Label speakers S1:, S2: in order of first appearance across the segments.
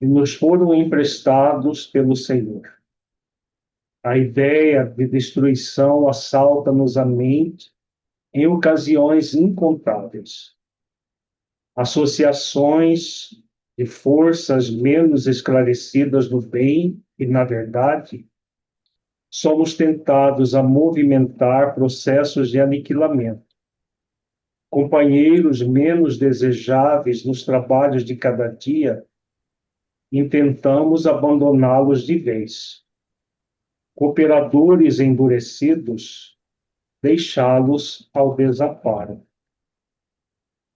S1: e nos foram emprestados pelo Senhor. A ideia de destruição assalta-nos a mente em ocasiões incontáveis. Associações de forças menos esclarecidas do bem e na verdade, somos tentados a movimentar processos de aniquilamento. Companheiros menos desejáveis nos trabalhos de cada dia, intentamos abandoná-los de vez. Cooperadores endurecidos, deixá-los ao desamparo.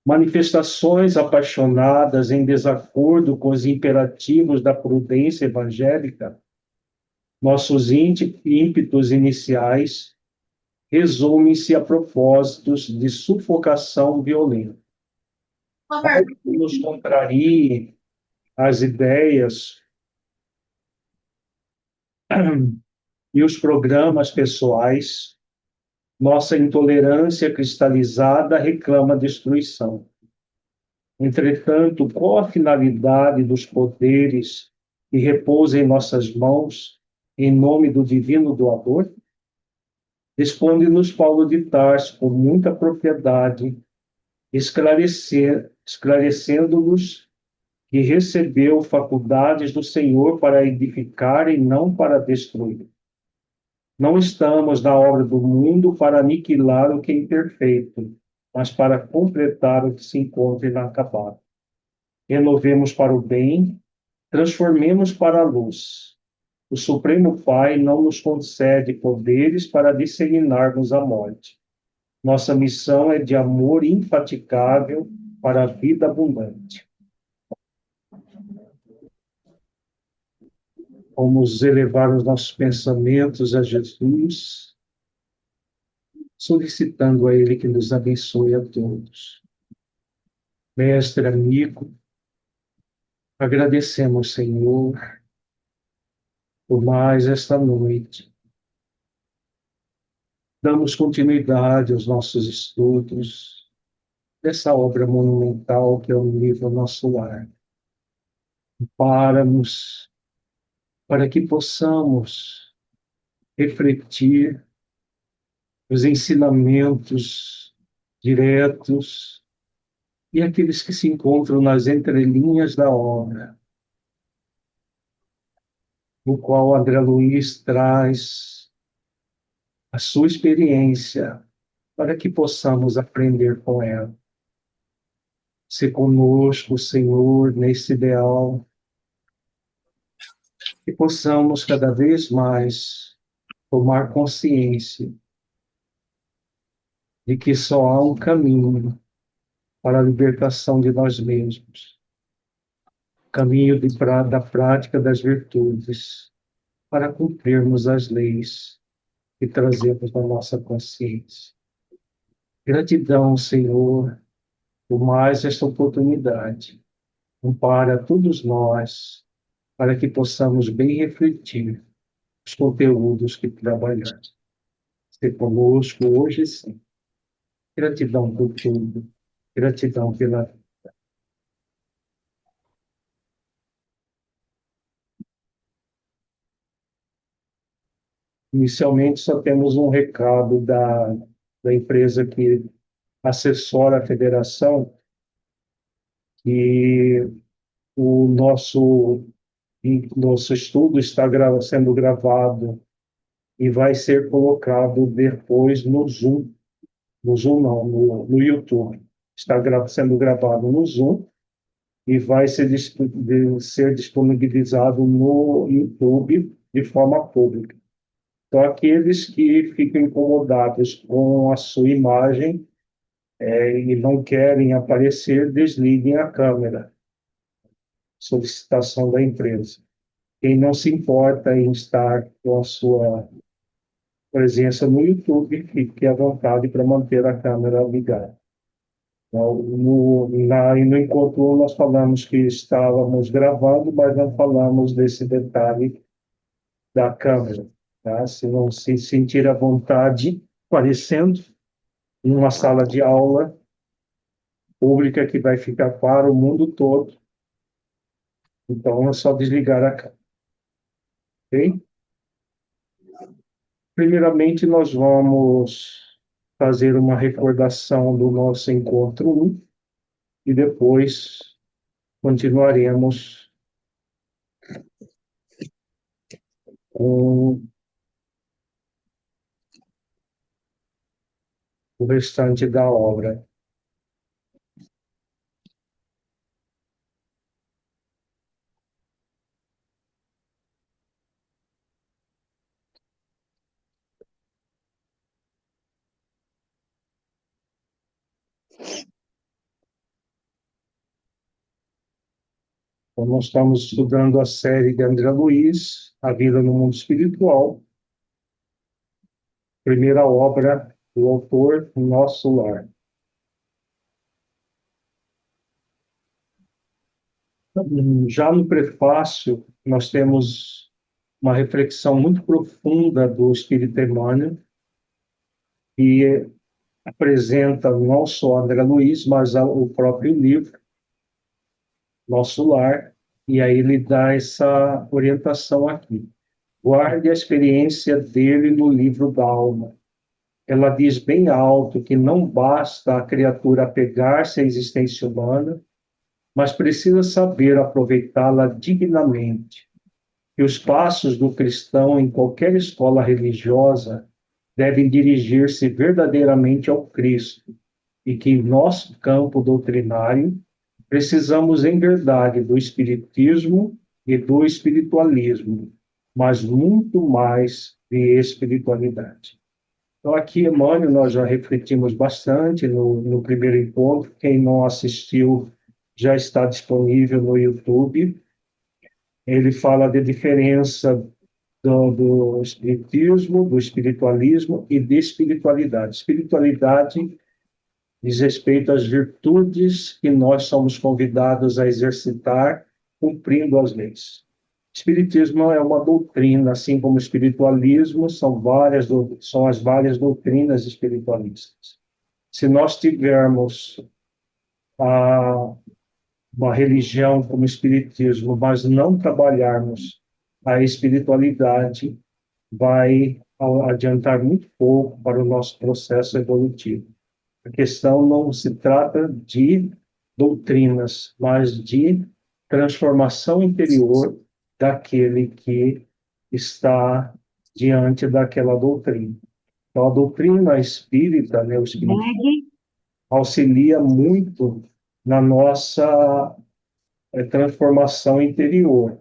S1: Manifestações apaixonadas em desacordo com os imperativos da prudência evangélica, nossos ímpetos iniciais resumem-se a propósitos de sufocação violenta. Algo que nos contrarie as ideias e os programas pessoais, nossa intolerância cristalizada reclama destruição. Entretanto, qual a finalidade dos poderes que repousam em nossas mãos em nome do divino doador? Responde-nos Paulo de Tarso com muita propriedade, esclarecendo-nos que recebeu faculdades do Senhor para edificar e não para destruir. Não estamos na obra do mundo para aniquilar o que é imperfeito, mas para completar o que se encontra inacabado. Renovemos para o bem, transformemos para a luz. O Supremo Pai não nos concede poderes para disseminarmos a morte. Nossa missão é de amor infaticável para a vida abundante. Vamos elevar os nossos pensamentos a Jesus, solicitando a Ele que nos abençoe a todos. Mestre, amigo, agradecemos, Senhor, por mais esta noite. Damos continuidade aos nossos estudos dessa obra monumental que é o livro Nosso Lar. Para-nos, para que possamos refletir os ensinamentos diretos e aqueles que se encontram nas entrelinhas da obra, no qual André Luiz traz a sua experiência para que possamos aprender com ela. Se conosco, Senhor, nesse ideal, que possamos cada vez mais tomar consciência de que só há um caminho para a libertação de nós mesmos, caminho da prática das virtudes, para cumprirmos as leis que trazemos na nossa consciência. Gratidão, Senhor, por mais esta oportunidade. Ampara todos nós, para que possamos bem refletir os conteúdos que trabalhamos. Se conosco hoje e sempre. Gratidão por tudo. Gratidão pela vida. Inicialmente, só temos um recado da empresa que assessora a federação, que o nosso estudo está sendo gravado e vai ser colocado depois no Zoom não, no YouTube. Está sendo gravado no Zoom e vai ser disponibilizado no YouTube de forma pública. Então, aqueles que ficam incomodados com a sua imagem e não querem aparecer, desliguem a câmera. Solicitação da empresa. Quem não se importa em estar com a sua presença no YouTube, fique à vontade para manter a câmera ligada. Então, no encontro 1, nós falamos que estávamos gravando, mas não falamos desse detalhe da câmera. Tá? Se não se sentir à vontade, aparecendo numa sala de aula pública que vai ficar para o mundo todo, Então, é só desligar a câmera, ok? Primeiramente, nós vamos fazer uma recordação do nosso encontro 1 e depois continuaremos com o restante da obra. Então, nós estamos estudando a série de André Luiz, A Vida no Mundo Espiritual, primeira obra do autor, Nosso Lar. Já no prefácio, nós temos uma reflexão muito profunda do Espírito Emmanuel, que apresenta não só André Luiz, mas o próprio livro, Nosso Lar, e aí ele dá essa orientação aqui. Guarde a experiência dele no livro da alma. Ela diz bem alto que não basta a criatura apegar-se à existência humana, mas precisa saber aproveitá-la dignamente. E os passos do cristão em qualquer escola religiosa devem dirigir-se verdadeiramente ao Cristo, e que em nosso campo doutrinário precisamos, em verdade, do espiritismo e do espiritualismo, mas muito mais de espiritualidade. Então, aqui, Emmanuel, nós já refletimos bastante no primeiro encontro. Quem não assistiu já está disponível no YouTube. Ele fala da diferença do espiritismo, do espiritualismo e de espiritualidade. Espiritualidade diz respeito às virtudes que nós somos convidados a exercitar cumprindo as leis. Espiritismo é uma doutrina, assim como o espiritualismo são as várias doutrinas espiritualistas. Se nós tivermos a, uma religião como o espiritismo, mas não trabalharmos a espiritualidade, vai adiantar muito pouco para o nosso processo evolutivo. A questão não se trata de doutrinas, mas de transformação interior daquele que está diante daquela doutrina. Então, a doutrina espírita, né, o espírito, auxilia muito na nossa transformação interior.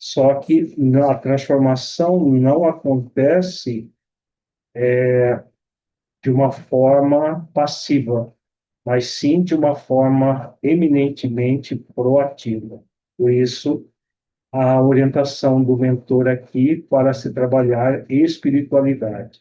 S1: Só que a transformação não acontece de uma forma passiva, mas sim de uma forma eminentemente proativa. Por isso, a orientação do mentor aqui para se trabalhar espiritualidade.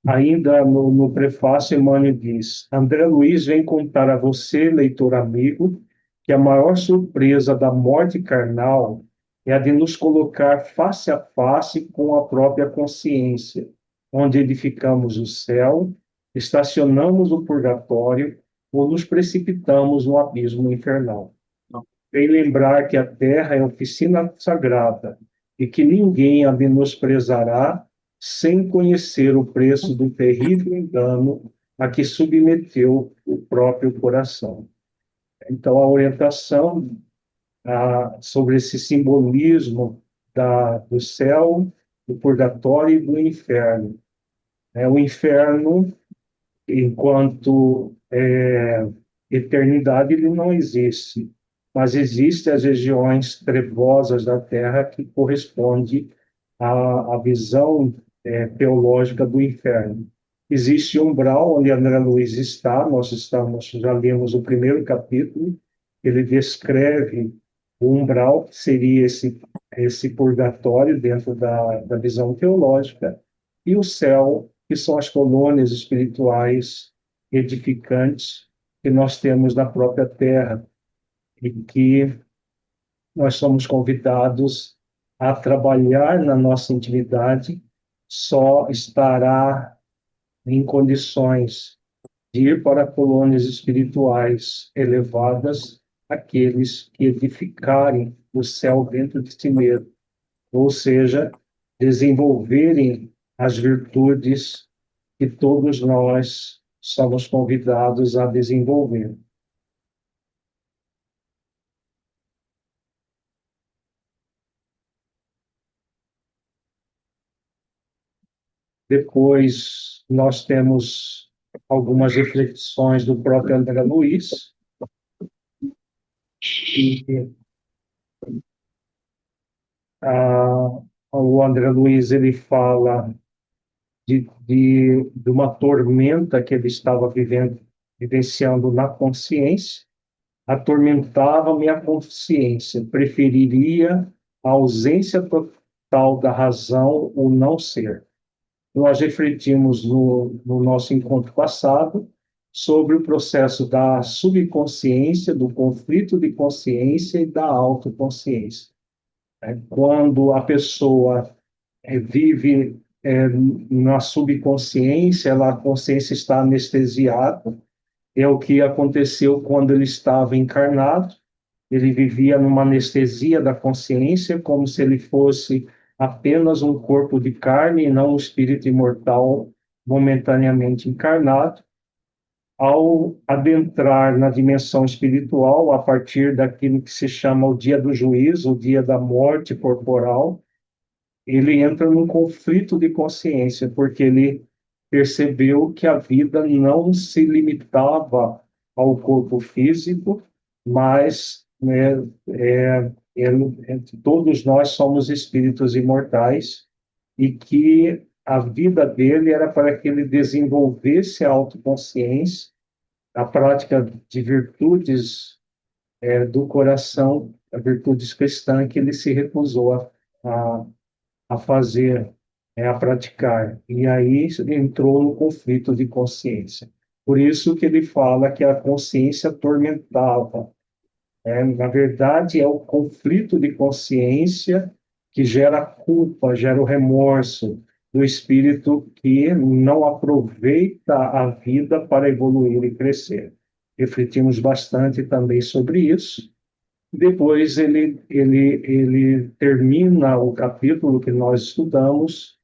S1: Ainda no prefácio, Emmanuel diz: André Luiz vem contar a você, leitor amigo, que a maior surpresa da morte carnal é a de nos colocar face a face com a própria consciência, onde edificamos o céu, estacionamos o purgatório ou nos precipitamos no abismo infernal. Bem lembrar que a terra é oficina sagrada e que ninguém a menosprezará sem conhecer o preço do terrível engano a que submeteu o próprio coração. Então, a orientação sobre esse simbolismo do céu, do purgatório e do inferno. O inferno, enquanto eternidade, ele não existe, mas existem as regiões trevosas da Terra que correspondem à visão teológica do inferno. Existe um umbral onde André Luiz está, já lemos o primeiro capítulo, ele descreve o umbral, que seria esse purgatório dentro da visão teológica, e o céu, que são as colônias espirituais edificantes que nós temos na própria Terra e que nós somos convidados a trabalhar na nossa intimidade, só estará em condições de ir para colônias espirituais elevadas, aqueles que edificarem o céu dentro de si mesmo, ou seja, desenvolverem as virtudes que todos nós somos convidados a desenvolver. Depois, nós temos algumas reflexões do próprio André Luiz, e o André Luiz ele fala de uma tormenta que ele estava vivenciando na consciência, atormentava minha consciência, preferiria a ausência total da razão ou não ser. Nós refletimos no nosso encontro passado sobre o processo da subconsciência, do conflito de consciência e da autoconsciência. Quando a pessoa vive na subconsciência, a consciência está anestesiada, é o que aconteceu quando ele estava encarnado. Ele vivia numa anestesia da consciência, como se ele fosse apenas um corpo de carne e não um espírito imortal momentaneamente encarnado. Ao adentrar na dimensão espiritual, a partir daquilo que se chama o dia do juízo, o dia da morte corporal, ele entra num conflito de consciência, porque ele percebeu que a vida não se limitava ao corpo físico, mas todos nós somos espíritos imortais e que a vida dele era para que ele desenvolvesse a autoconsciência, a prática de virtudes do coração, a virtudes cristã que ele se recusou a fazer, a praticar. E aí entrou no conflito de consciência. Por isso que ele fala que a consciência atormentava. Na verdade, é o conflito de consciência que gera culpa, gera o remorso do espírito que não aproveita a vida para evoluir e crescer. Refletimos bastante também sobre isso. Depois ele termina o capítulo que nós estudamos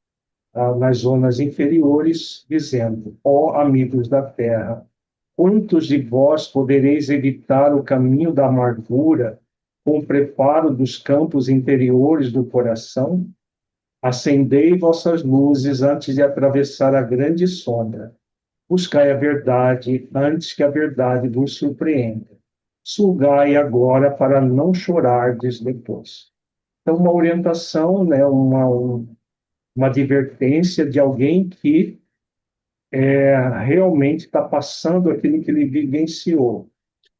S1: nas zonas inferiores, dizendo: ó amigos da terra, quantos de vós podereis evitar o caminho da amargura com o preparo dos campos interiores do coração? Acendei vossas luzes antes de atravessar a grande sombra. Buscai a verdade antes que a verdade vos surpreenda. Sulgai agora para não chorardes depois. Então, uma orientação, né, uma advertência de alguém que realmente está passando aquilo que ele vivenciou.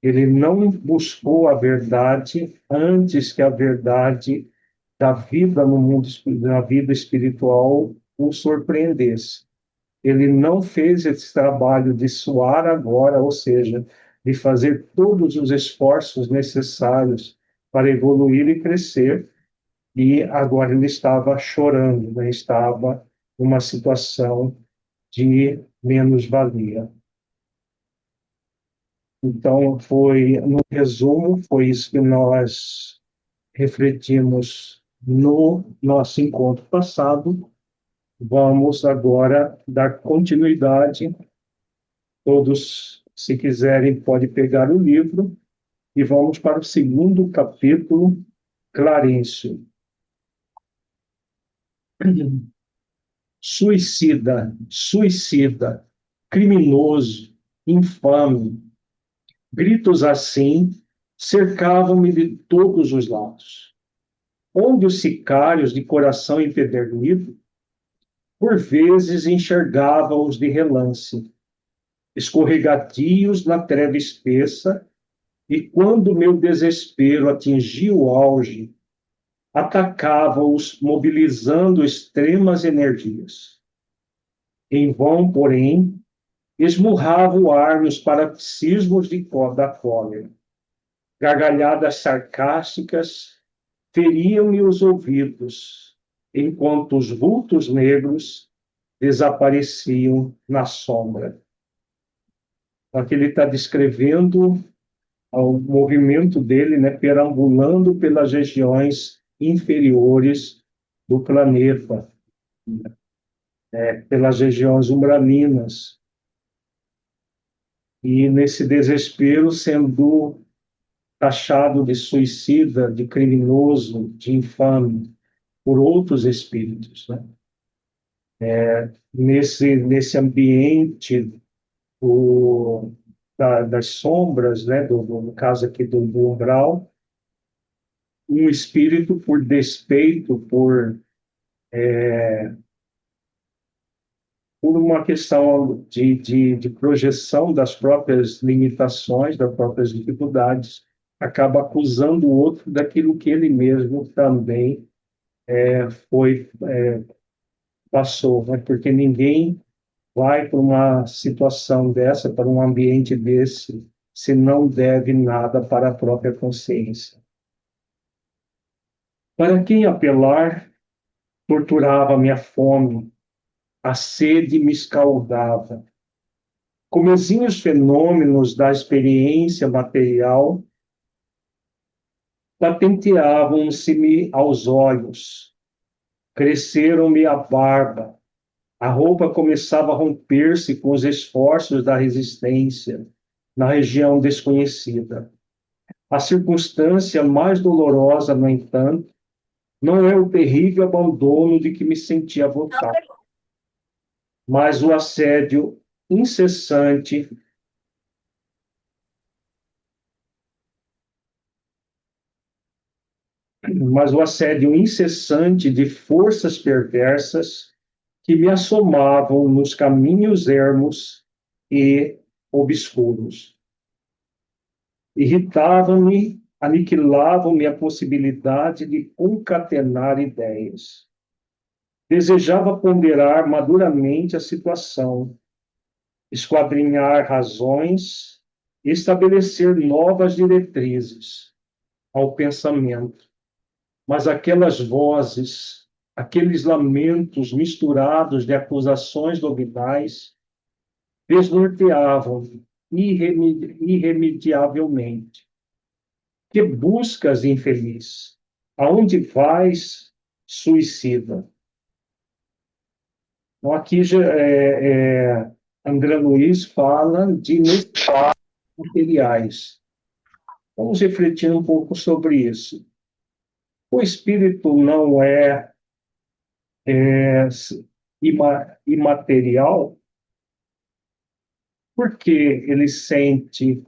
S1: Ele não buscou a verdade antes que a verdade da vida no mundo, da vida espiritual, o surpreendesse. Ele não fez esse trabalho de suar agora, ou seja, de fazer todos os esforços necessários para evoluir e crescer, e agora ele estava chorando, né? Estava numa situação de menos-valia. Então, no resumo, foi isso que nós refletimos no nosso encontro passado. Vamos agora dar continuidade. Todos, se quiserem, podem pegar o livro e vamos para o segundo capítulo, Clarencio. Suicida, suicida, criminoso, infame. Gritos assim cercavam-me de todos os lados. Onde os sicários de coração empedernido, por vezes enxergava-os de relance, escorregadios na treva espessa, e quando meu desespero atingia o auge, atacava-os mobilizando extremas energias. Em vão, porém, esmurrava o ar nos paroxismos da cólera. Gargalhadas sarcásticas feriam-me os ouvidos, enquanto os vultos negros desapareciam na sombra. Aqui ele está descrevendo o movimento dele, né, perambulando pelas regiões inferiores do planeta, pelas regiões umbralinas, e nesse desespero sendo taxado de suicida, de criminoso, de infame por outros espíritos, né? Nesse ambiente das sombras, né, no caso aqui do umbral, um espírito, por despeito, por uma questão de projeção das próprias limitações, das próprias dificuldades, acaba acusando o outro daquilo que ele mesmo também foi passou, né? Porque ninguém vai para uma situação dessa, para um ambiente desse, se não deve nada para a própria consciência. Para quem apelar, torturava minha fome, a sede me escaldava. Como exímios fenômenos da experiência material, patenteavam-se-me aos olhos, cresceram-me a barba, a roupa começava a romper-se com os esforços da resistência na região desconhecida. A circunstância mais dolorosa, no entanto, não é o terrível abandono de que me sentia vontade, mas o assédio incessante, de forças perversas que me assomavam nos caminhos ermos e obscuros. Irritavam-me, aniquilavam-me a possibilidade de concatenar ideias. Desejava ponderar maduramente a situação, esquadrinhar razões, estabelecer novas diretrizes ao pensamento. Mas aquelas vozes, aqueles lamentos misturados de acusações nominais, desnorteavam-me irremediavelmente. Que buscas, infeliz? Aonde vais, suicida? Então, aqui André Luiz fala de necessidades materiais. Vamos refletir um pouco sobre isso. O espírito não é imaterial porque ele sente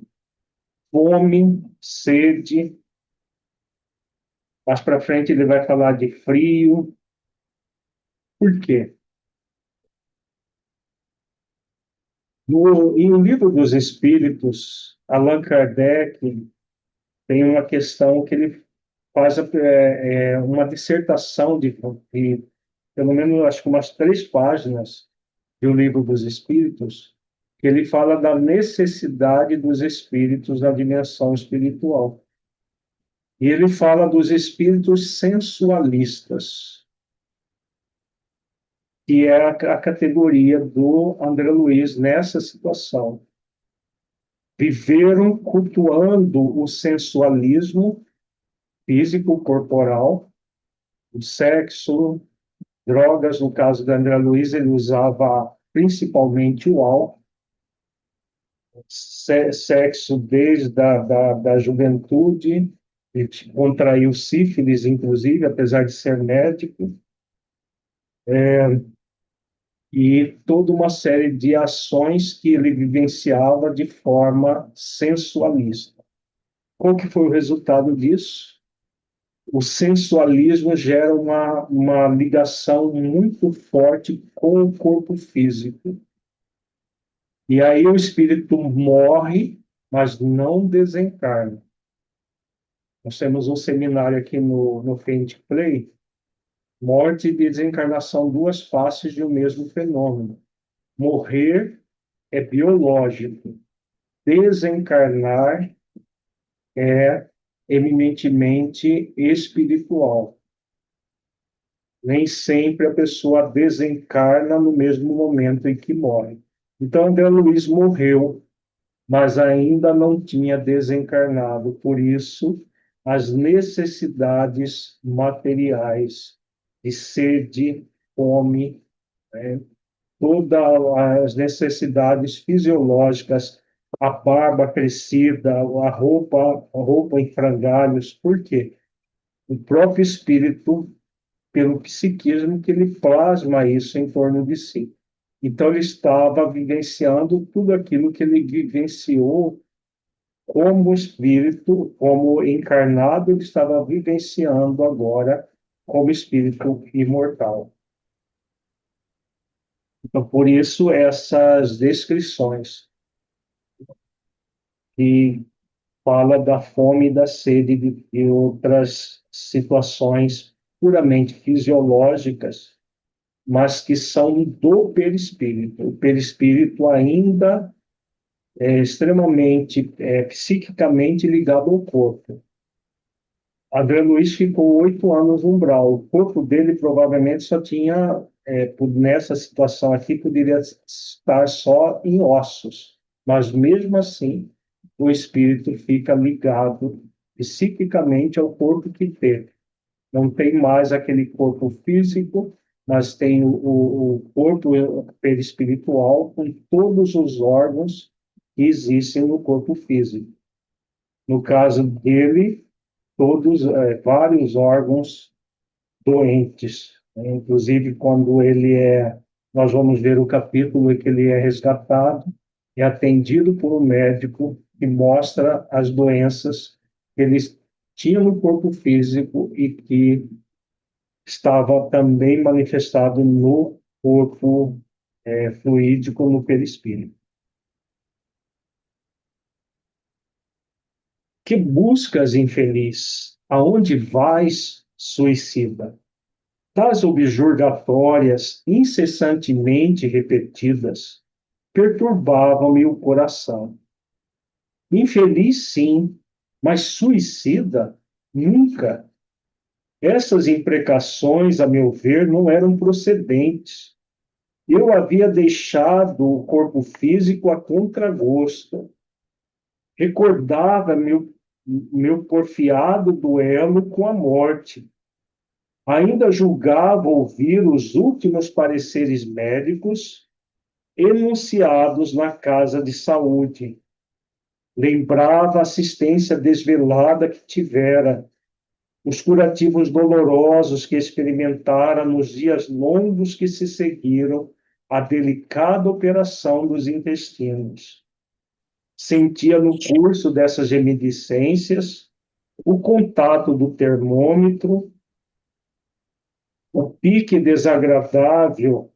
S1: fome, sede. Mais para frente ele vai falar de frio. Por quê? Em O Livro dos Espíritos, Allan Kardec tem uma questão que ele faz uma dissertação de pelo menos acho que umas 3 páginas de O Livro dos Espíritos, que ele fala da necessidade dos espíritos na dimensão espiritual. E ele fala dos espíritos sensualistas, que é a categoria do André Luiz nessa situação. Viveram cultuando o sensualismo físico, corporal, o sexo, drogas. No caso da André Luiz, ele usava principalmente o álcool, sexo desde da juventude, ele contraiu sífilis, inclusive, apesar de ser médico, e toda uma série de ações que ele vivenciava de forma sensualista. Qual que foi o resultado disso? O sensualismo gera uma ligação muito forte com o corpo físico. E aí o espírito morre, mas não desencarna. Nós temos um seminário aqui no Fente Play, morte e desencarnação, duas faces de um mesmo fenômeno. Morrer é biológico, desencarnar é eminentemente espiritual. Nem sempre a pessoa desencarna no mesmo momento em que morre. Então, André Luiz morreu, mas ainda não tinha desencarnado. Por isso, as necessidades materiais de sede, fome, né? Todas as necessidades fisiológicas, a barba crescida, a roupa em frangalhos. Por quê? O próprio espírito, pelo psiquismo, que ele plasma isso em torno de si. Então, ele estava vivenciando tudo aquilo que ele vivenciou como espírito, como encarnado, ele estava vivenciando agora como espírito imortal. Então, por isso, essas descrições que fala da fome e da sede e outras situações puramente fisiológicas, mas que são do perispírito. O perispírito ainda é extremamente psiquicamente ligado ao corpo. André Luiz ficou 8 anos no umbral. O corpo dele provavelmente só tinha, nessa situação aqui, poderia estar só em ossos. Mas mesmo assim, o espírito fica ligado psiquicamente ao corpo que teve. Não tem mais aquele corpo físico, mas tem o corpo perispiritual com todos os órgãos que existem no corpo físico. No caso dele, todos, vários órgãos doentes, né? Inclusive quando nós vamos ver o capítulo em que ele é resgatado e atendido por um médico que mostra as doenças que ele tinha no corpo físico e que estava também manifestado no corpo fluídico, no perispírito. Que buscas, infeliz? Aonde vais, suicida? Tais objurgatórias, incessantemente repetidas, perturbavam-me o coração. Infeliz, sim, mas suicida, nunca. Essas imprecações, a meu ver, não eram procedentes. Eu havia deixado o corpo físico a contragosto. Recordava meu porfiado duelo com a morte. Ainda julgava ouvir os últimos pareceres médicos enunciados na casa de saúde. Lembrava a assistência desvelada que tivera, os curativos dolorosos que experimentara nos dias longos que se seguiram à delicada operação dos intestinos. Sentia no curso dessas reminiscências o contato do termômetro, o pique desagradável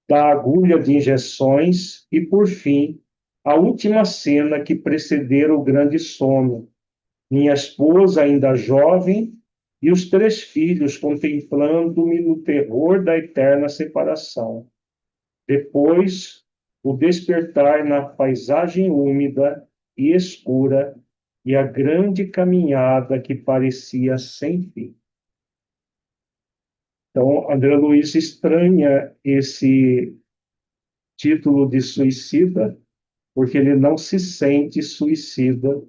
S1: da agulha de injeções e, por fim, a última cena que precedera o grande sono. Minha esposa, ainda jovem, e os 3 filhos contemplando-me no terror da eterna separação. Depois, o despertar na paisagem úmida e escura e a grande caminhada que parecia sem fim. Então, André Luiz estranha esse título de suicida, porque ele não se sente suicida,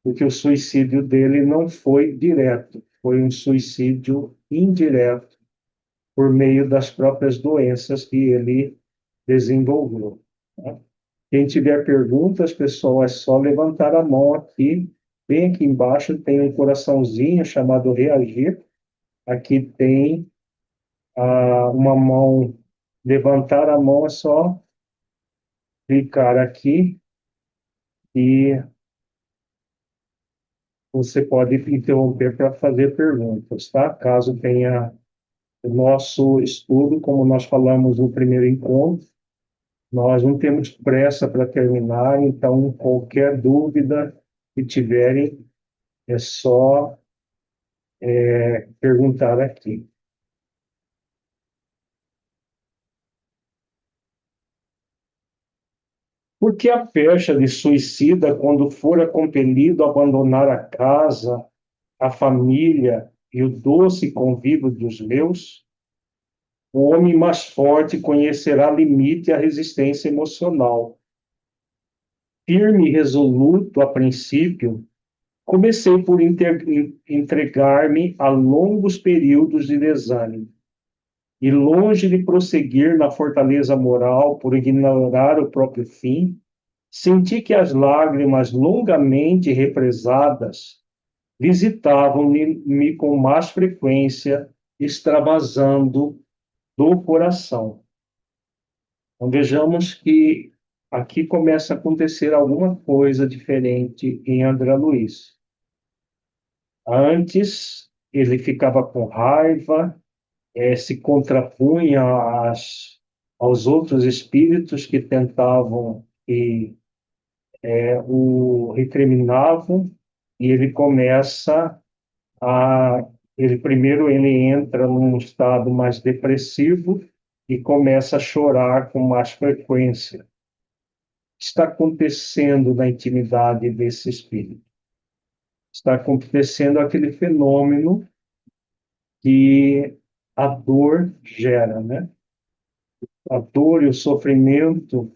S1: porque o suicídio dele não foi direto, foi um suicídio indireto, por meio das próprias doenças que ele desenvolveu. Tá? Quem tiver perguntas, pessoal, é só levantar a mão aqui. Bem aqui embaixo tem um coraçãozinho chamado reagir. Aqui tem uma mão, levantar a mão é só clicar aqui e você pode interromper para fazer perguntas, tá? Caso tenha o nosso estudo, como nós falamos no primeiro encontro, nós não temos pressa para terminar, então qualquer dúvida que tiverem, é só perguntar aqui. Por que a pecha de suicida, quando fora compelido a abandonar a casa, a família e o doce convívio dos meus? O homem mais forte conhecerá limite à resistência emocional. Firme e resoluto a princípio, comecei por entregar-me a longos períodos de desânimo. E longe de prosseguir na fortaleza moral por ignorar o próprio fim, senti que as lágrimas longamente represadas visitavam-me com mais frequência, extravasando do coração. Então, vejamos que aqui começa a acontecer alguma coisa diferente em André Luiz. Antes, ele ficava com raiva, se contrapunha aos outros espíritos que tentavam e o recriminavam, e ele começa a. Ele entra num estado mais depressivo e começa a chorar com mais frequência. O que está acontecendo na intimidade desse espírito? Está acontecendo aquele fenômeno que a dor gera, né? A dor e o sofrimento,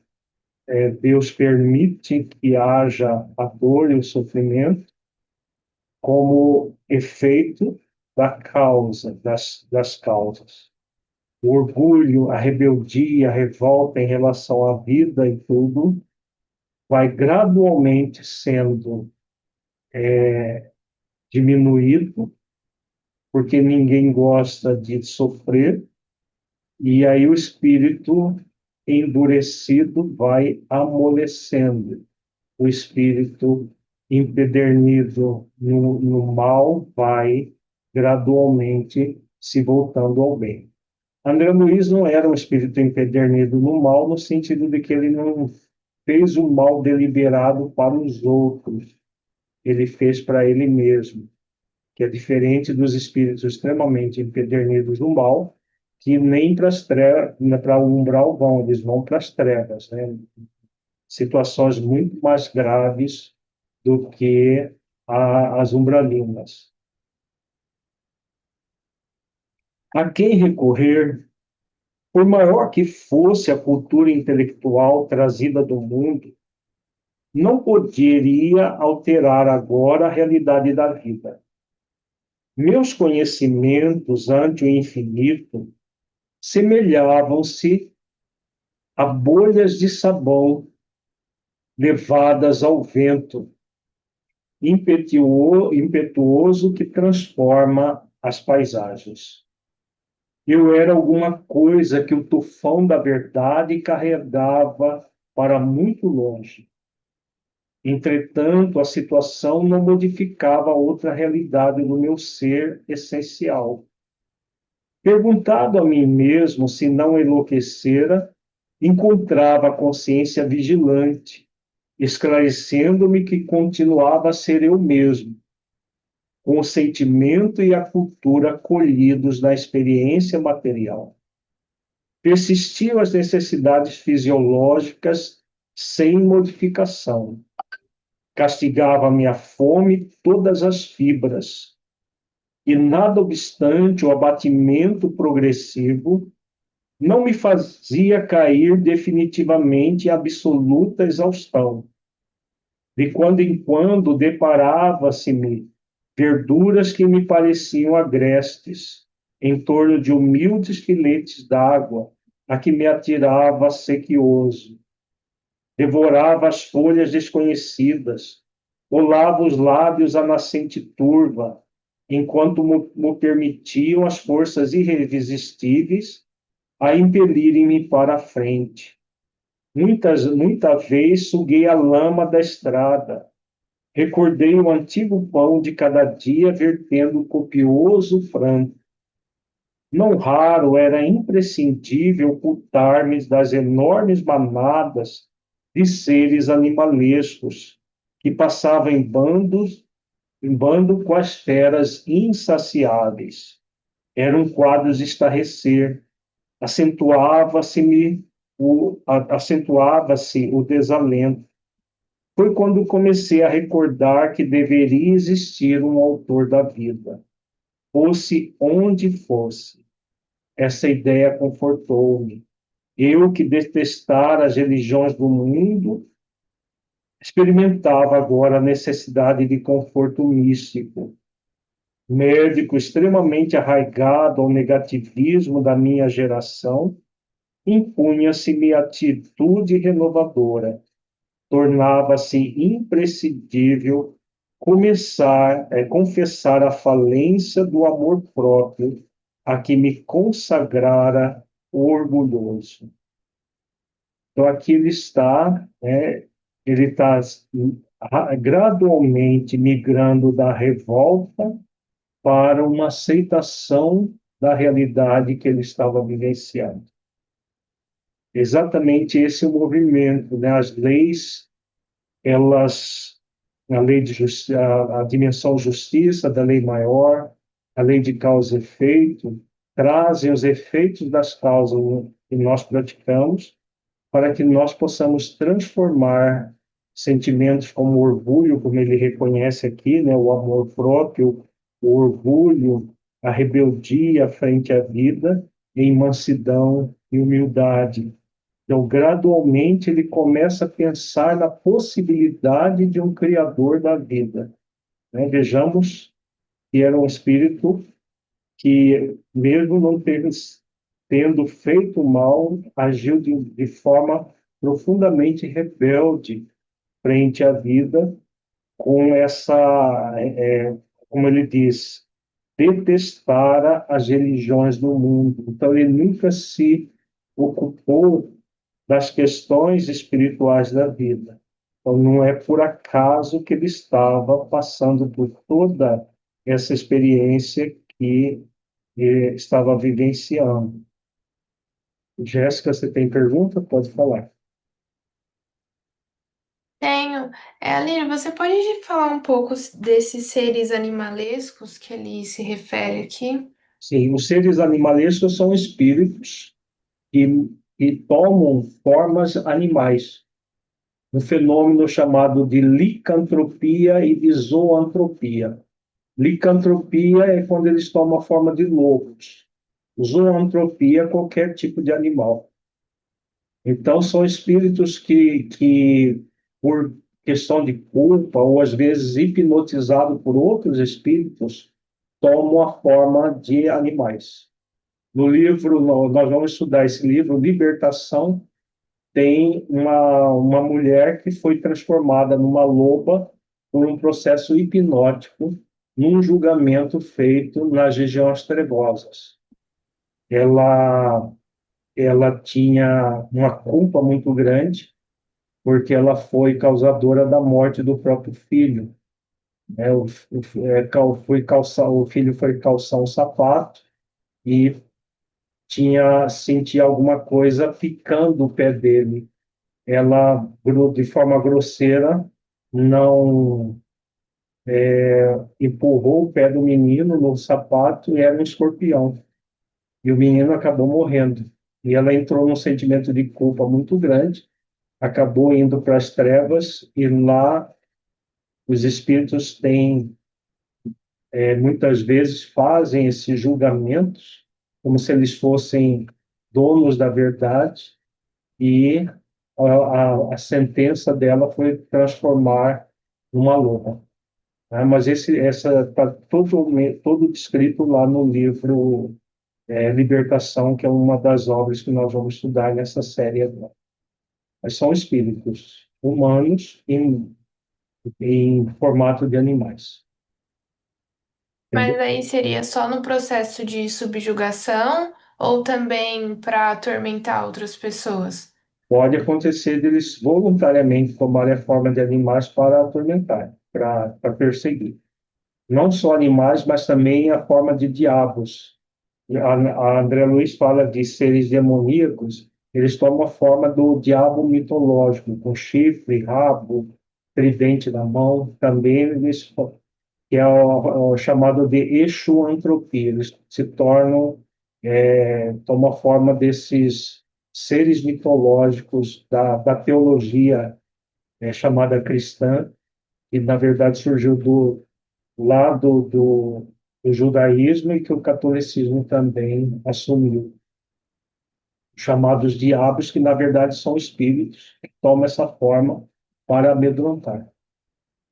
S1: Deus permite que haja a dor e o sofrimento como efeito da causa, das causas. O orgulho, a rebeldia, a revolta em relação à vida e tudo, vai gradualmente sendo diminuído, porque ninguém gosta de sofrer, e aí o espírito endurecido vai amolecendo. O espírito empedernido no mal vai gradualmente se voltando ao bem. André Luiz não era um espírito empedernido no mal, no sentido de que ele não fez o mal deliberado para os outros, ele fez para ele mesmo, que é diferente dos espíritos extremamente empedernidos no mal, que nem para o umbral vão, eles vão para as trevas, né? Situações muito mais graves do que as umbralinas. A quem recorrer, por maior que fosse a cultura intelectual trazida do mundo, não poderia alterar agora a realidade da vida. Meus conhecimentos ante o infinito semelhavam-se a bolhas de sabão levadas ao vento, impetuoso que transforma as paisagens. Eu era alguma coisa que o tufão da verdade carregava para muito longe. Entretanto, a situação não modificava outra realidade do meu ser essencial. Perguntado a mim mesmo se não enlouquecera, encontrava a consciência vigilante, esclarecendo-me que continuava a ser eu mesmo, com o sentimento e a cultura colhidos na experiência material. Persistiam as necessidades fisiológicas sem modificação. Castigava-me a fome todas as fibras, e nada obstante o abatimento progressivo, não me fazia cair definitivamente em absoluta exaustão. De quando em quando deparava-se-me verduras que me pareciam agrestes, em torno de humildes filetes d'água, a que me atirava sequioso. Devorava as folhas desconhecidas, rolava os lábios à nascente turva, enquanto me permitiam as forças irresistíveis a impelirem-me para a frente. Muita vez suguei a lama da estrada, recordei o antigo pão de cada dia vertendo copioso frango. Não raro era imprescindível ocultar-me das enormes manadas de seres animalescos que passavam em bando com as feras insaciáveis. Eram quadros de estarrecer, acentuava-se o desalento. Foi quando comecei a recordar que deveria existir um autor da vida, fosse onde fosse. Essa ideia confortou-me. Eu que detestara as religiões do mundo, experimentava agora a necessidade de conforto místico. Médico extremamente arraigado ao negativismo da minha geração, impunha-se-me atitude renovadora. Tornava-se imprescindível confessar a falência do amor próprio a que me consagrara o orgulhoso. Então, aqui ele está, né, ele está gradualmente migrando da revolta para uma aceitação da realidade que ele estava vivenciando. Exatamente esse é o movimento, né? As leis, elas, a lei de justiça, a dimensão justiça da lei maior, a lei de causa e efeito, trazem os efeitos das causas que nós praticamos para que nós possamos transformar sentimentos como orgulho, como ele reconhece aqui, né, o amor próprio, o orgulho, a rebeldia frente à vida, em mansidão e humildade. Então, gradualmente, ele começa a pensar na possibilidade de um Criador da vida. Né? Vejamos que era um espírito que, mesmo não tendo feito mal, agiu de forma profundamente rebelde frente à vida, com como ele diz, detestara as religiões do mundo. Então, ele nunca se ocupou das questões espirituais da vida. Então, não é por acaso que ele estava passando por toda essa experiência que estava vivenciando. Jéssica, você tem pergunta? Pode falar.
S2: Tenho. Aline, você pode falar um pouco desses seres animalescos que ele se refere aqui?
S1: Sim, os seres animalescos são espíritos que tomam formas animais. Um fenômeno chamado de licantropia e de zoantropia. Licantropia é quando eles tomam a forma de lobos. Zoantropia é qualquer tipo de animal. Então, são espíritos que por questão de culpa, ou às vezes hipnotizado por outros espíritos, tomam a forma de animais. No livro, nós vamos estudar esse livro, Libertação, tem uma mulher que foi transformada numa loba por um processo hipnótico, num julgamento feito nas regiões trevosas. Ela, ela tinha uma culpa muito grande, porque ela foi causadora da morte do próprio filho. O filho foi calçar um sapato e sentia alguma coisa picando o pé dele. Ela, de forma grosseira, não empurrou o pé do menino no sapato e era um escorpião. E o menino acabou morrendo. E ela entrou num sentimento de culpa muito grande, acabou indo para as trevas e lá os espíritos têm, muitas vezes, fazem esses julgamentos como se eles fossem donos da verdade e a sentença dela foi transformar numa loba. Né? Mas essa está todo descrito lá no livro Libertação, que é uma das obras que nós vamos estudar nessa série agora. Mas são espíritos humanos em formato de animais.
S2: Mas
S1: Entendeu?
S2: aí seria só no processo de subjugação ou também para atormentar outras pessoas?
S1: Pode acontecer deles voluntariamente tomarem a forma de animais para atormentar, para perseguir. Não só animais, mas também a forma de diabos. A André Luiz fala de seres demoníacos, eles tomam a forma do diabo mitológico, com chifre, rabo, tridente na mão, também eles, que é o chamado de exuantropia, eles se tornam, tomam a forma desses seres mitológicos da teologia chamada cristã, que na verdade surgiu do judaísmo e que o catolicismo também assumiu, chamados diabos, que na verdade são espíritos que tomam essa forma para amedrontar.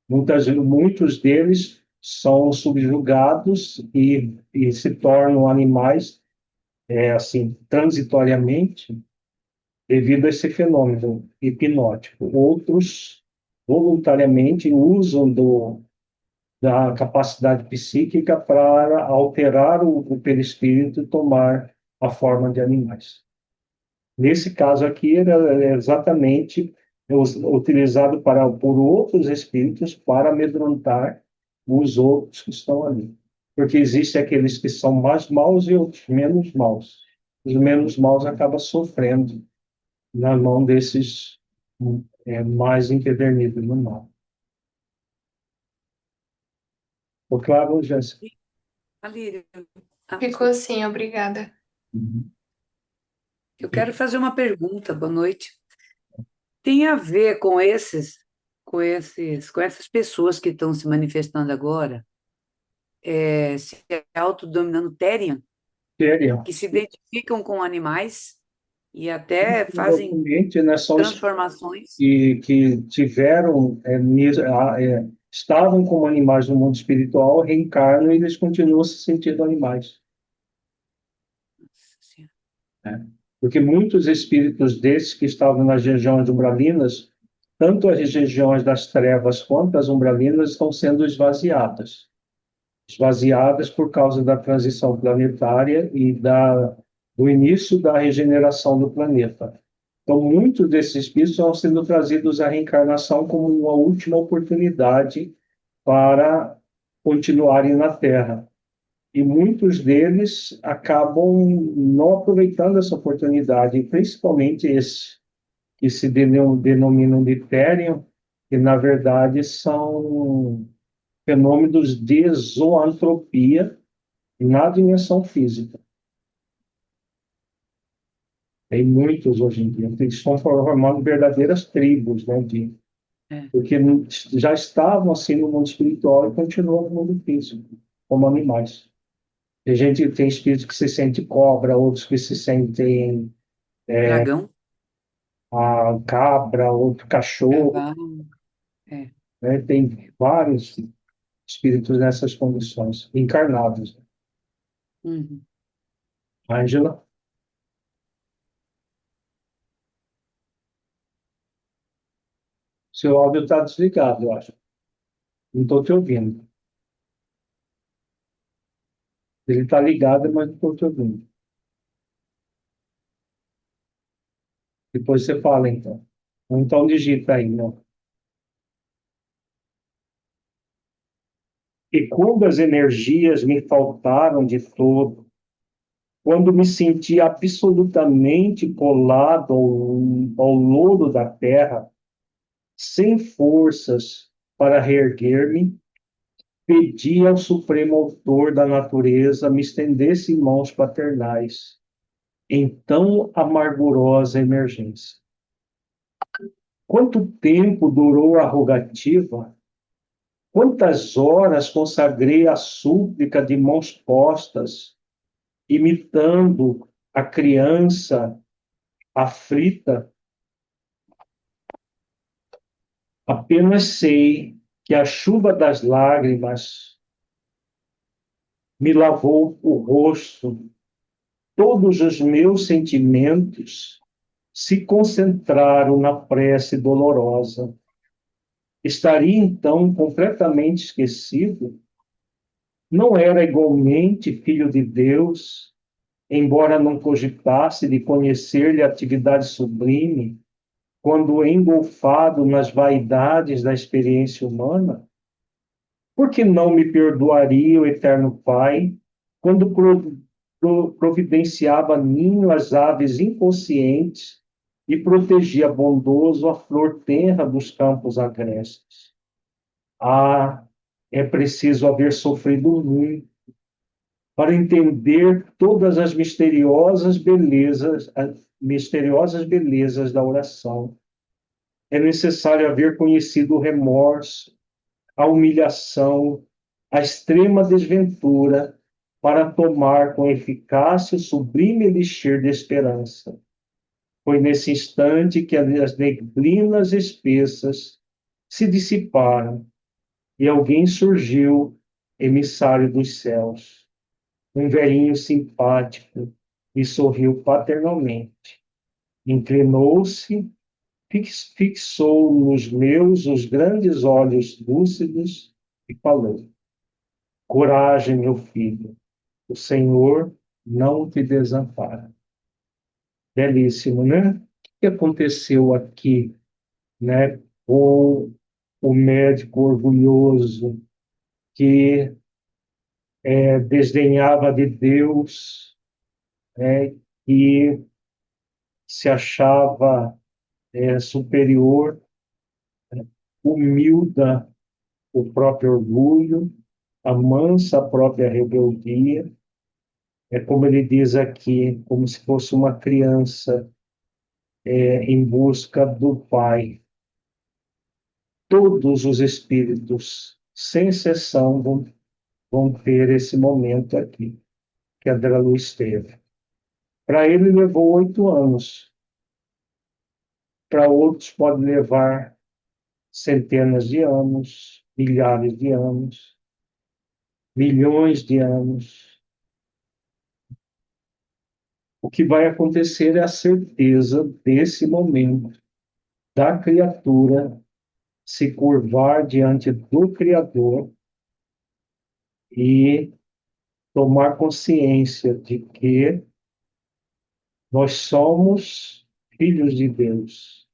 S1: Muitos deles são subjugados e se tornam animais, assim, transitoriamente, devido a esse fenômeno hipnótico. Outros, voluntariamente, usam da capacidade psíquica para alterar o perispírito e tomar a forma de animais. Nesse caso aqui, era exatamente utilizado por outros espíritos para amedrontar os outros que estão ali. Porque existem aqueles que são mais maus e outros menos maus. Os menos maus acabam sofrendo na mão desses mais empedernidos no mal. Ficou claro, Jéssica?
S3: Alírio,
S2: Ficou assim, obrigada.
S1: Uhum.
S3: eu quero fazer uma pergunta, boa noite. Tem a ver com essas pessoas que estão se manifestando agora, se autodominando Therian,
S1: Sério.
S3: que se identificam com animais e até fazem
S1: Provavelmente, né, são
S3: transformações.
S1: que tiveram, estavam como animais no mundo espiritual, reencarnam e eles continuam se sentindo animais.
S3: Nossa Senhora.
S1: Né? Porque muitos espíritos desses que estavam nas regiões umbralinas, tanto as regiões das trevas quanto as umbralinas, estão sendo esvaziadas. Esvaziadas por causa da transição planetária e do início da regeneração do planeta. Então, muitos desses espíritos estão sendo trazidos à reencarnação como uma última oportunidade para continuarem na Terra. E muitos deles acabam não aproveitando essa oportunidade, e principalmente esses que se denominam de Therian, que na verdade são fenômenos de zoantropia na dimensão física. Tem muitos hoje em dia. Eles estão formando verdadeiras tribos, né, porque já estavam assim no mundo espiritual e continuam no mundo físico, como animais. Tem espíritos que se sentem cobra, outros que se sentem
S3: Dragão,
S1: a cabra, outro cachorro,
S3: cavalo.
S1: né? Tem vários espíritos nessas condições, encarnados.
S3: Uhum.
S1: Ângela, seu áudio está desligado, eu acho. Não estou te ouvindo. Ele está ligado, mas não estou te ouvindo. Depois você fala, então. Ou então digita aí, né? E quando as energias me faltaram de todo, quando me senti absolutamente colado ao lodo da terra, sem forças para reerguer-me, pedi ao Supremo Autor da natureza me estendesse mãos paternais em tão amargurosa emergência. Quanto tempo durou a rogativa? Quantas horas consagrei a súplica de mãos postas, imitando a criança aflita? Apenas sei que a chuva das lágrimas me lavou o rosto. Todos os meus sentimentos se concentraram na prece dolorosa. Estaria então completamente esquecido? Não era igualmente filho de Deus, embora não cogitasse de conhecer-lhe a atividade sublime, quando engolfado nas vaidades da experiência humana? Por que não me perdoaria o eterno Pai quando providenciava ninho às aves inconscientes e protegia bondoso a flor tenra dos campos agrestes? Ah, é preciso haver sofrido muito para entender todas as misteriosas belezas da oração. É necessário haver conhecido o remorso, a humilhação, a extrema desventura, para tomar com eficácia o sublime elixir de esperança. Foi nesse instante que as neblinas espessas se dissiparam e alguém surgiu, emissário dos céus, um velhinho simpático, e sorriu paternalmente. Inclinou-se, fixou nos meus os grandes olhos lúcidos e falou: Coragem, meu filho, o Senhor não te desampara. Belíssimo, né? O que aconteceu aqui, né, com o médico orgulhoso que desdenhava de Deus, né, e se achava superior, humilda o próprio orgulho, amansa a própria rebeldia. É como ele diz aqui, como se fosse uma criança em busca do Pai. Todos os espíritos, sem exceção, vão ter esse momento aqui, que a André Luiz teve. Para ele levou 8 anos, para outros pode levar centenas de anos, milhares de anos, milhões de anos. O que vai acontecer é a certeza desse momento, da criatura se curvar diante do Criador e tomar consciência de que nós somos filhos de Deus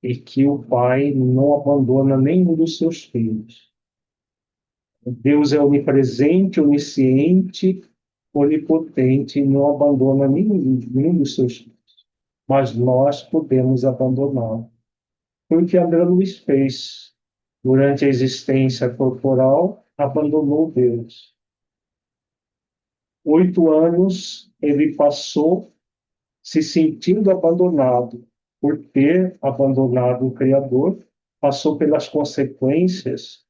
S1: e que o Pai não abandona nenhum dos seus filhos. Deus é onipresente, onisciente, onipotente e não abandona nenhum dos seus filhos. Mas nós podemos abandoná-lo. Foi o que André Luiz fez. Durante a existência corporal, abandonou Deus. 8 anos ele passou se sentindo abandonado por ter abandonado o Criador, passou pelas consequências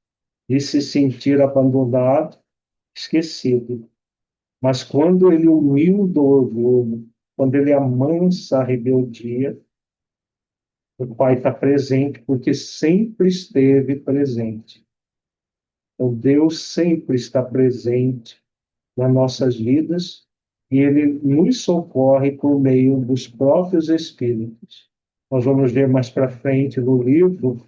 S1: de se sentir abandonado, esquecido. Mas quando ele humilde o orgulho, quando ele amansa a rebeldia, o Pai está presente, porque sempre esteve presente. Então, Deus sempre está presente nas nossas vidas e Ele nos socorre por meio dos próprios Espíritos. Nós vamos ver mais para frente no livro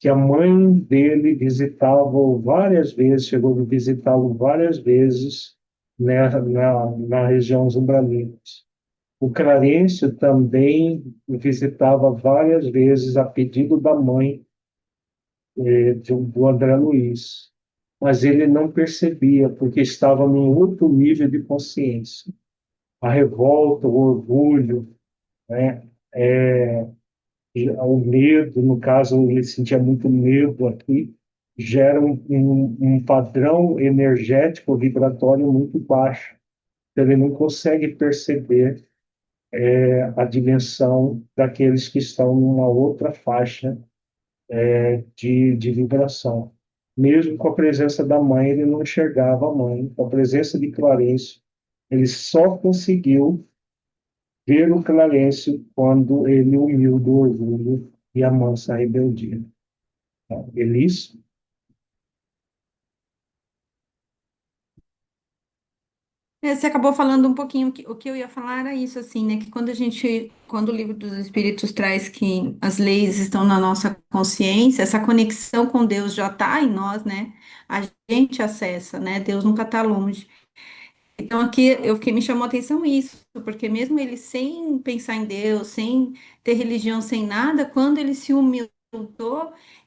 S1: que a mãe dele visitava-o várias vezes, chegou a visitá-lo várias vezes, né, na região umbralinas. O Clarencio também visitava várias vezes a pedido da mãe do André Luiz, mas ele não percebia, porque estava num outro nível de consciência. A revolta, o orgulho, né? O medo, no caso, ele sentia muito medo aqui, gera um padrão energético, vibratório muito baixo. Então, ele não consegue perceber a dimensão daqueles que estão numa outra faixa de vibração. Mesmo com a presença da mãe, ele não enxergava a mãe. Com a presença de Clarencio, ele só conseguiu ver o Clarencio quando ele uniu do orgulho e amansa a rebeldia. Elis?
S4: Você acabou falando um pouquinho o que eu ia falar era isso, assim, né? Que quando o livro dos Espíritos traz que as leis estão na nossa consciência, essa conexão com Deus já está em nós, né? A gente acessa, né? Deus nunca está longe. Então aqui me chamou a atenção isso, porque mesmo ele sem pensar em Deus, sem ter religião, sem nada, quando ele se humilhou,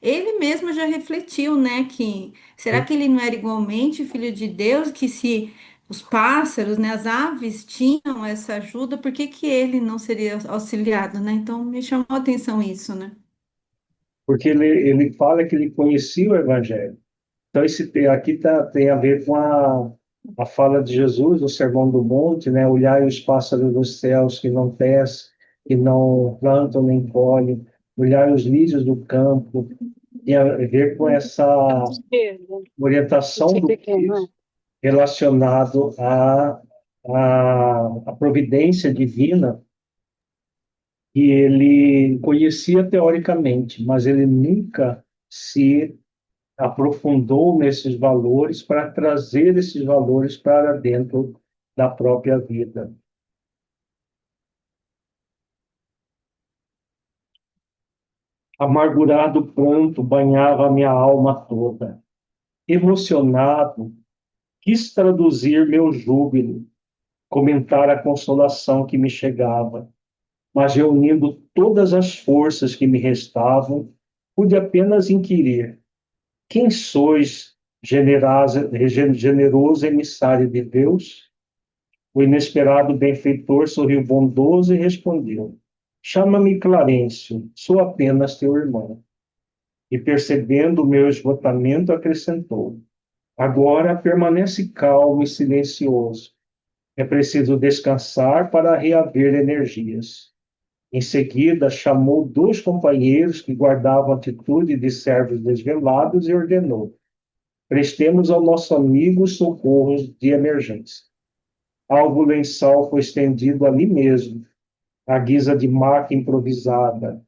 S4: ele mesmo já refletiu, né, que será que ele não era igualmente filho de Deus, que se os pássaros, né, as aves tinham essa ajuda, por que que ele não seria auxiliado, né? Então me chamou a atenção isso, né?
S1: Porque ele fala que ele conhecia o Evangelho. Então, aqui tem a ver com a fala de Jesus no Sermão do Monte, né? Olhai os pássaros dos céus que não tecem, que não plantam nem colhem, olhai os lírios do campo. Tem a ver com essa orientação do Cristo relacionado à providência divina que ele conhecia teoricamente, mas ele nunca se aprofundou nesses valores para trazer esses valores para dentro da própria vida. Amargurado pranto banhava minha alma toda. Emocionado, quis traduzir meu júbilo, comentar a consolação que me chegava, mas reunindo todas as forças que me restavam, pude apenas inquirir: quem sois, generoso emissário de Deus? O inesperado benfeitor sorriu bondoso e respondeu: chama-me Clarencio, sou apenas teu irmão. E percebendo o meu esgotamento, acrescentou: agora permanece calmo e silencioso. É preciso descansar para reaver energias. Em seguida, chamou 2 companheiros que guardavam atitude de servos desvelados e ordenou: prestemos ao nosso amigo socorros de emergência. Algo lençol foi estendido ali mesmo, à guisa de maca improvisada,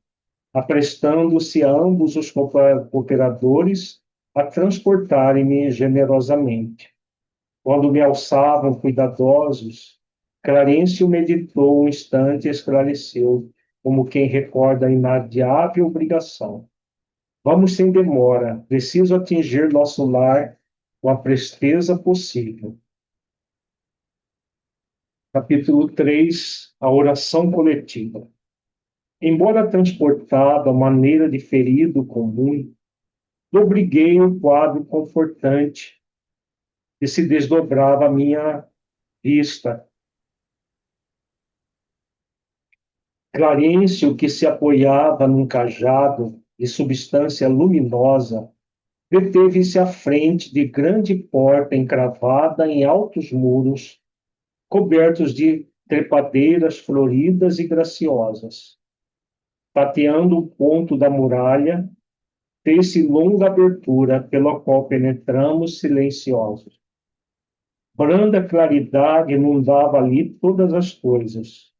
S1: aprestando-se a ambos os cooperadores a transportarem-me generosamente. Quando me alçavam cuidadosos, Clarencio meditou um instante e esclareceu, como quem recorda a inadiável obrigação. Vamos sem demora, preciso atingir nosso lar com a presteza possível. Capítulo 3, a oração coletiva. Embora transportado à maneira de ferido comum, dobriguei um quadro confortante que se desdobrava à minha vista. Clarencio, que se apoiava num cajado de substância luminosa, deteve-se à frente de grande porta encravada em altos muros, cobertos de trepadeiras floridas e graciosas. Tateando o ponto da muralha, fez-se longa abertura pela qual penetramos silenciosos. Branda claridade inundava ali todas as coisas.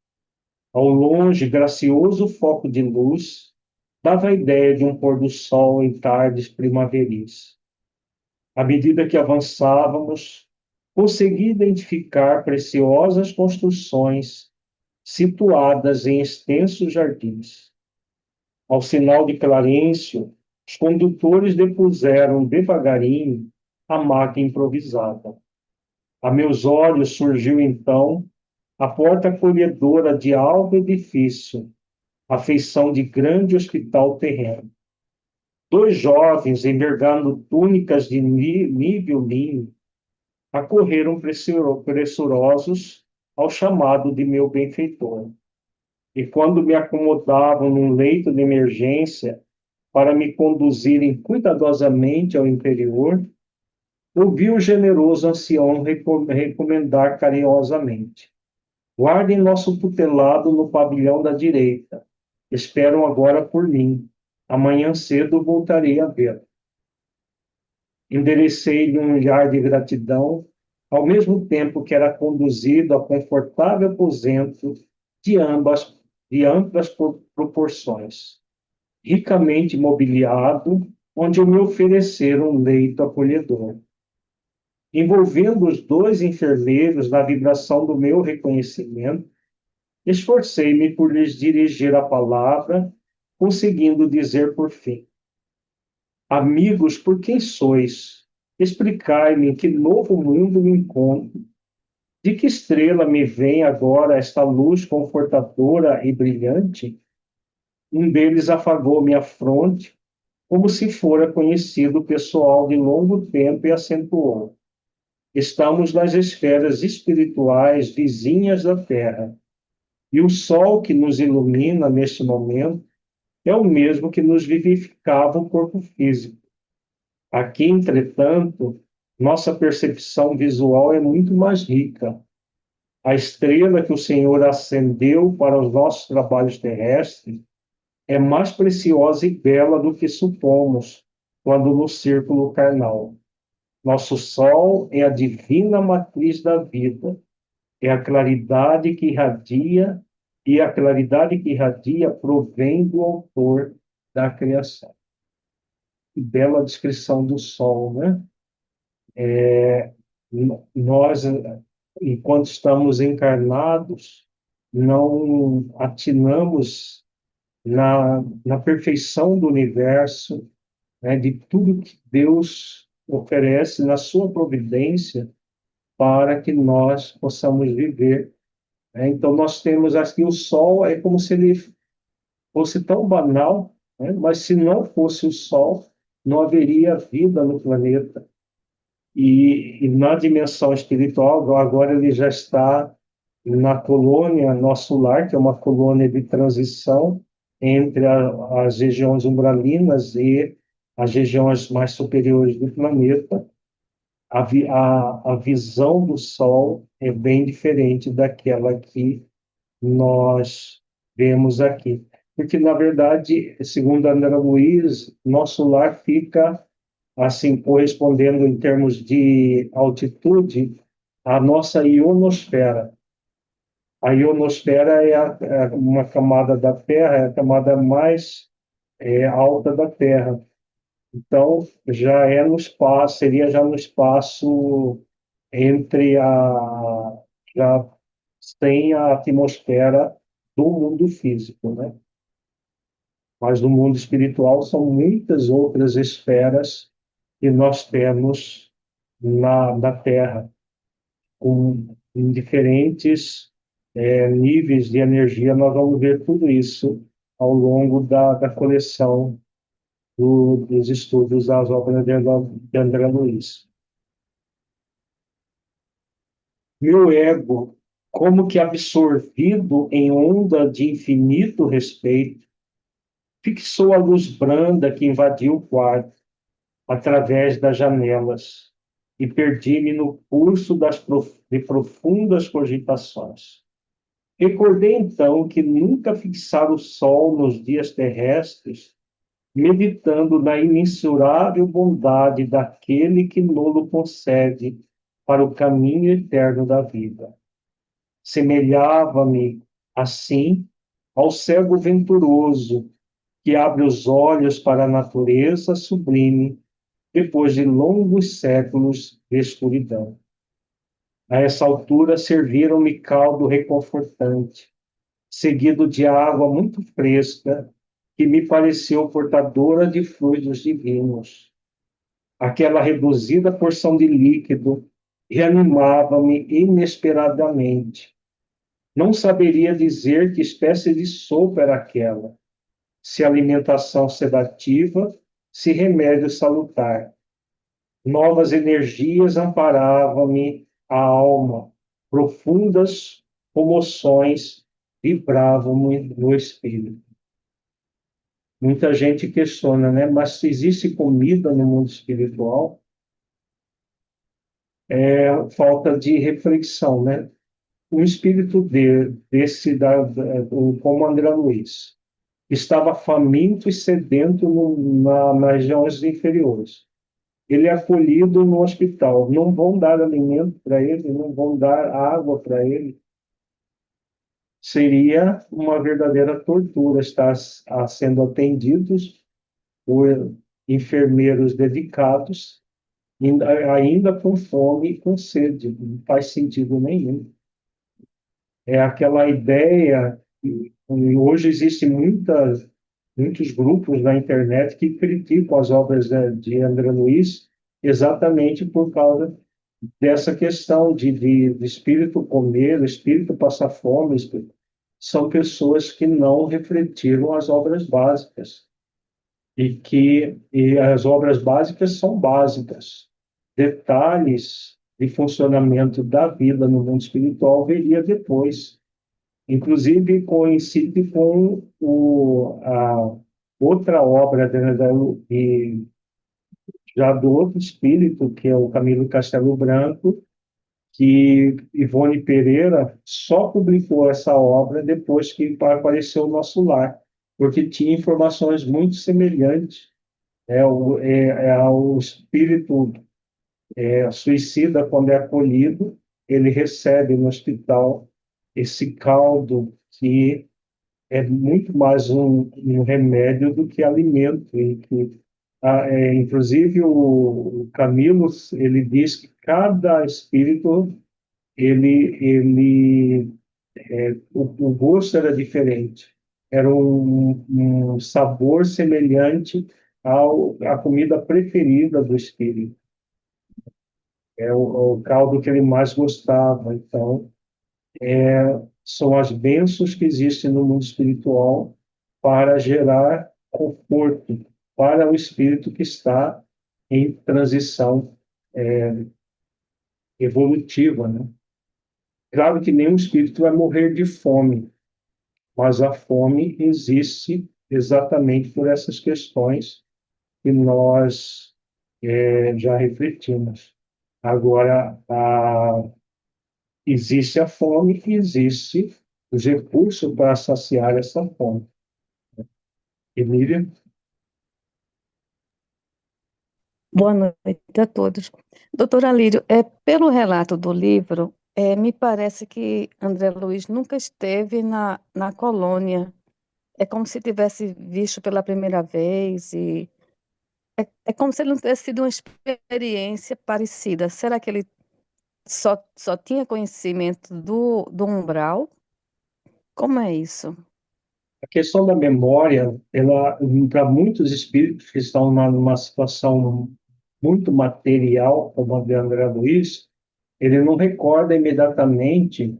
S1: Ao longe, gracioso foco de luz dava a ideia de um pôr do sol em tardes primaveris. À medida que avançávamos, consegui identificar preciosas construções situadas em extensos jardins. Ao sinal de Clarencio, os condutores depuseram devagarinho a maca improvisada. A meus olhos surgiu então a porta acolhedora de alto edifício, a feição de grande hospital terreno. 2 jovens, envergando túnicas de nível linho, acorreram pressurosos ao chamado de meu benfeitor. E quando me acomodavam num leito de emergência para me conduzirem cuidadosamente ao interior, ouvi o generoso ancião recomendar carinhosamente: guardem nosso tutelado no pavilhão da direita. Esperam agora por mim. Amanhã cedo voltarei a vê-lo. Enderecei-lhe um olhar de gratidão, ao mesmo tempo que era conduzido a confortável aposento de amplas proporções, ricamente mobiliado, onde me ofereceram um leito acolhedor. Envolvendo os 2 enfermeiros na vibração do meu reconhecimento, esforcei-me por lhes dirigir a palavra, conseguindo dizer por fim: amigos, por quem sois? Explicai-me em que novo mundo me encontro. De que estrela me vem agora esta luz confortadora e brilhante? Um deles afagou minha fronte, como se fora conhecido pessoal de longo tempo, e acentuou: estamos nas esferas espirituais vizinhas da Terra, e o sol que nos ilumina neste momento é o mesmo que nos vivificava o corpo físico. Aqui, entretanto, nossa percepção visual é muito mais rica. A estrela que o Senhor acendeu para os nossos trabalhos terrestres é mais preciosa e bela do que supomos quando no círculo carnal. Nosso sol é a divina matriz da vida, é a claridade que irradia, e a claridade que irradia provém do autor da criação. bela descrição do sol, né? Nós, enquanto estamos encarnados, não atinamos na perfeição do universo, né, de tudo que Deus oferece na sua providência para que nós possamos viver, né? Então, nós temos aqui o Sol, é como se ele fosse tão banal, né? Mas se não fosse o Sol, não haveria vida no planeta. E na dimensão espiritual, agora ele já está na colônia, nosso lar, que é uma colônia de transição entre as regiões umbralinas e as regiões mais superiores do planeta. A visão do Sol é bem diferente daquela que nós vemos aqui. Porque, na verdade, segundo André Luiz, nosso lar fica, assim, correspondendo em termos de altitude, à nossa ionosfera. A ionosfera é uma camada da Terra, é a camada mais alta da Terra. Então, já é no espaço, seria já no espaço entre já sem a atmosfera do mundo físico, né? Mas no mundo espiritual são muitas outras esferas que nós temos na Terra, em diferentes níveis de energia. Nós vamos ver tudo isso ao longo da coleção dos estudos das obras de André Luiz. Meu ego, como que absorvido em onda de infinito respeito, fixou a luz branda que invadiu o quarto através das janelas e perdi-me no curso de profundas cogitações. Recordei então que nunca fixara o sol nos dias terrestres, meditando na imensurável bondade daquele que nolo concede para o caminho eterno da vida. Semelhava-me, assim, ao cego venturoso que abre os olhos para a natureza sublime depois de longos séculos de escuridão. A essa altura serviram-me caldo reconfortante, seguido de água muito fresca, que me pareceu portadora de fluidos divinos. Aquela reduzida porção de líquido reanimava-me inesperadamente. Não saberia dizer que espécie de sopa era aquela, se alimentação sedativa, se remédio salutar. Novas energias amparavam-me a alma, profundas comoções vibravam-me no espírito. Muita gente questiona, né? Mas se existe comida no mundo espiritual, é falta de reflexão, né? O espírito como André Luiz, estava faminto e sedento nas regiões inferiores. Ele é acolhido no hospital. Não vão dar alimento para ele, não vão dar água para ele. Seria uma verdadeira tortura estar sendo atendidos por enfermeiros dedicados, ainda com fome e com sede. Não faz sentido nenhum. É aquela ideia. Hoje existem muitos grupos na internet que criticam as obras de André Luiz exatamente por causa dessa questão de espírito comer, espírito passar fome. São pessoas que não refletiram as obras básicas. E as obras básicas são básicas. Detalhes de funcionamento da vida no mundo espiritual veria depois. Inclusive, coincide com a outra obra já do outro espírito, que é o Camilo Castelo Branco, que Ivone Pereira só publicou essa obra depois que apareceu o Nosso Lar, porque tinha informações muito semelhantes. O espírito suicida, quando é acolhido, ele recebe no hospital esse caldo que é muito mais um remédio do que alimento, e que Inclusive, o Camilo, ele diz que cada espírito, o gosto era diferente. Era um sabor semelhante à comida preferida do espírito. É o caldo que ele mais gostava. Então, são as bênçãos que existem no mundo espiritual para gerar conforto para o espírito que está em transição evolutiva, né? Claro que nenhum espírito vai morrer de fome, mas a fome existe exatamente por essas questões que nós já refletimos. Agora, existe a fome e existe os recursos para saciar essa fome. Emília?
S5: Boa noite a todos. Doutora Lírio, pelo relato do livro, me parece que André Luiz nunca esteve na colônia. É como se tivesse visto pela primeira vez e é como se ele não tivesse tido uma experiência parecida. Será que ele só tinha conhecimento do umbral? Como é isso?
S1: A questão da memória, ela, para muitos espíritos que estão numa situação muito material, como a de André Luiz, ele não recorda imediatamente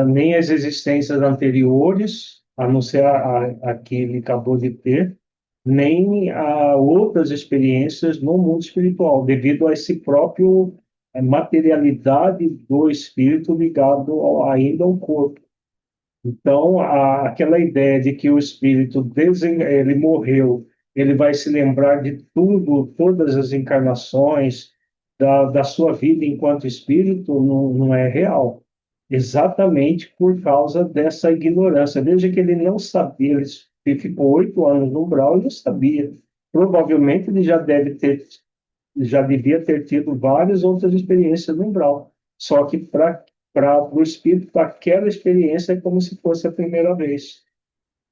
S1: nem as existências anteriores, a não ser a que ele acabou de ter, nem a outras experiências no mundo espiritual, devido a esse próprio materialidade do espírito ligado ainda ao corpo. Então, aquela ideia de que o espírito, ele morreu, ele vai se lembrar de tudo, todas as encarnações da sua vida enquanto espírito, não é real. Exatamente por causa dessa ignorância. Veja que ele não sabia, ele ficou 8 anos no umbral e não sabia. Provavelmente ele já devia ter tido várias outras experiências no umbral. Só que para o espírito, aquela experiência é como se fosse a primeira vez.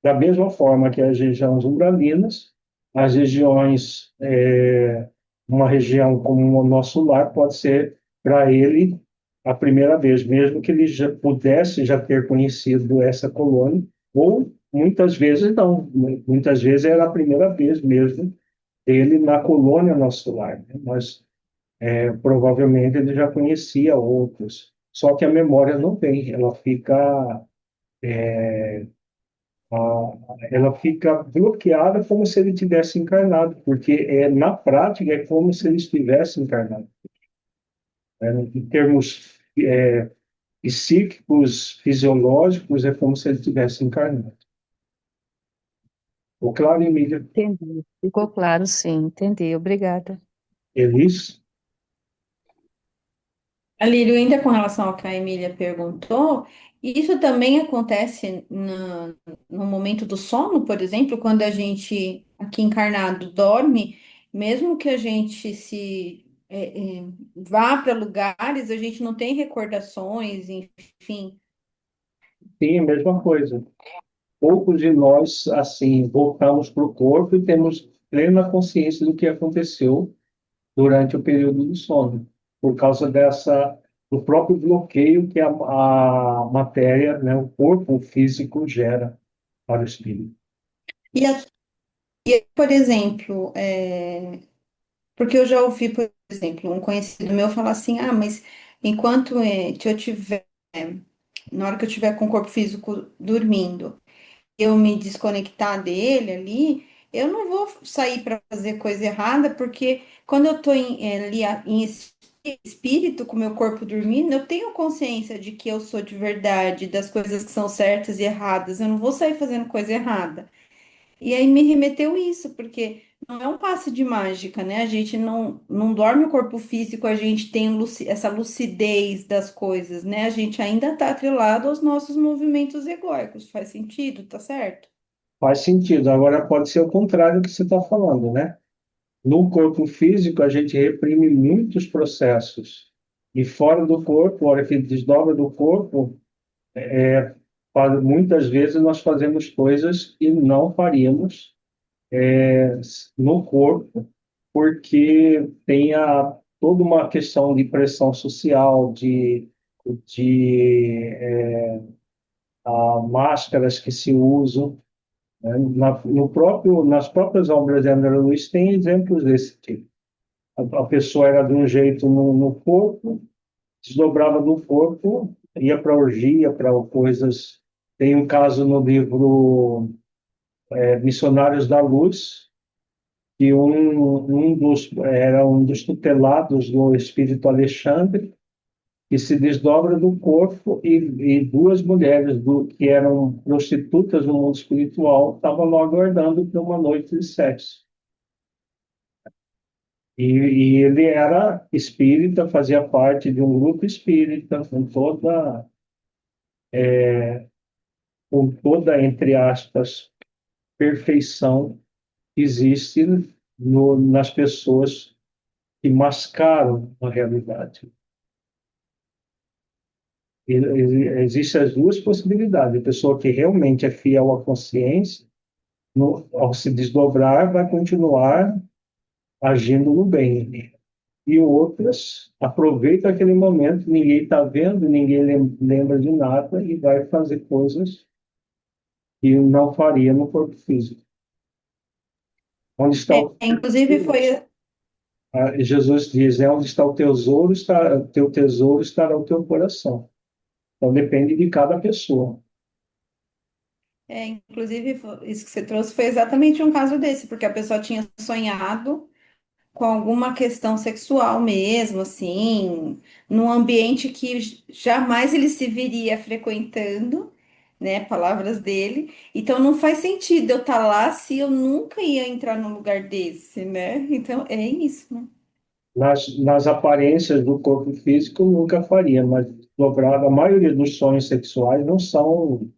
S1: Da mesma forma que as regiões umbralinas, as regiões, uma região como o nosso lar, pode ser para ele a primeira vez, mesmo que ele já pudesse já ter conhecido essa colônia, ou muitas vezes não, muitas vezes era a primeira vez mesmo ele na colônia nosso lar, né? Mas provavelmente ele já conhecia outros, só que a memória não tem, ela fica bloqueada como se ele tivesse encarnado, porque na prática é como se ele estivesse encarnado. Em termos psíquicos, fisiológicos, é como se ele estivesse encarnado. Ficou claro, Emília?
S5: Entendi. Ficou claro, sim, entendi. Obrigada.
S1: Elis?
S4: Alírio, ainda com relação ao que a Emília perguntou, isso também acontece no momento do sono, por exemplo, quando a gente, aqui encarnado, dorme, mesmo que a gente vá para lugares, a gente não tem recordações, enfim.
S1: Sim, a mesma coisa. Poucos de nós, assim, voltamos para o corpo e temos plena consciência do que aconteceu durante o período do sono, por causa do próprio bloqueio que a matéria, né, o corpo físico gera para o espírito.
S4: E, por exemplo, porque eu já ouvi, por exemplo, um conhecido meu falar assim, mas enquanto que eu tiver, na hora que eu tiver com o corpo físico dormindo, eu me desconectar dele ali, eu não vou sair para fazer coisa errada, porque quando eu estou ali em espírito, com o meu corpo dormindo, eu tenho consciência de que eu sou de verdade, das coisas que são certas e erradas, eu não vou sair fazendo coisa errada. E aí me remeteu isso, porque não é um passe de mágica, né? A gente não dorme o corpo físico, a gente tem essa lucidez das coisas, né? A gente ainda está atrelado aos nossos movimentos egóicos. Faz sentido, tá certo?
S1: Faz sentido. Agora, pode ser o contrário do que você está falando, né? No corpo físico, a gente reprime muitos processos. E fora do corpo, a hora que desdobra do corpo, muitas vezes nós fazemos coisas que não faríamos no corpo, porque tem toda uma questão de pressão social, de máscaras que se usam, né? Nas próprias obras de André Luiz tem exemplos desse tipo. A pessoa era de um jeito no corpo, desdobrava do corpo, ia para orgia, para coisas. Tem um caso no livro Missionários da Luz, que era um dos tutelados do espírito Alexandre, que se desdobra do corpo, e duas mulheres que eram prostitutas no mundo espiritual estavam lá aguardando para uma noite de sexo. E ele era espírita, fazia parte de um grupo espírita, com toda, entre aspas, perfeição que existe nas pessoas que mascaram a realidade. Existem as duas possibilidades. A pessoa que realmente é fiel à consciência, ao se desdobrar, vai continuar agindo no bem. E outras aproveitam aquele momento, ninguém está vendo, ninguém lembra de nada e vai fazer coisas que não faria no corpo físico. Onde está
S4: Inclusive foi
S1: Jesus diz, onde está o tesouro, teu tesouro estará o teu coração. Então depende de cada pessoa.
S4: Isso que você trouxe foi exatamente um caso desse, porque a pessoa tinha sonhado com alguma questão sexual mesmo, assim, num ambiente que jamais ele se viria frequentando, né? Palavras dele. Então não faz sentido eu estar lá se eu nunca ia entrar num lugar desse, né? Então é isso, né?
S1: Nas aparências do corpo físico nunca faria, mas dobrado, a maioria dos sonhos sexuais não são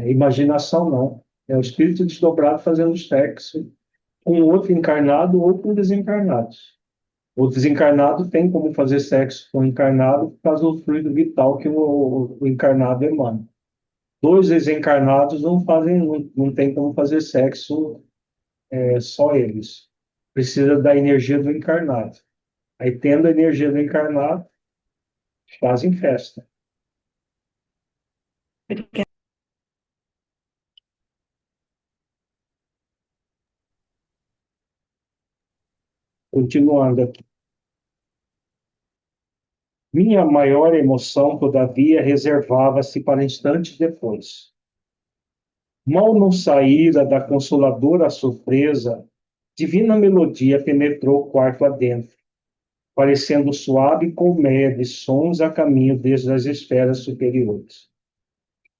S1: imaginação, não. É o espírito desdobrado fazendo sexo com outro encarnado ou com desencarnados. O desencarnado tem como fazer sexo com o encarnado por causa do fluido vital que o encarnado emana. Dois desencarnados não tem como fazer sexo, só eles. Precisa da energia do encarnado. Aí, tendo a energia do encarnado, fazem festa. Continuando aqui. Minha maior emoção, todavia, reservava-se para instantes depois. Mal não saíra da consoladora surpresa, divina melodia penetrou o quarto adentro, parecendo suave colmeia de sons a caminho desde as esferas superiores.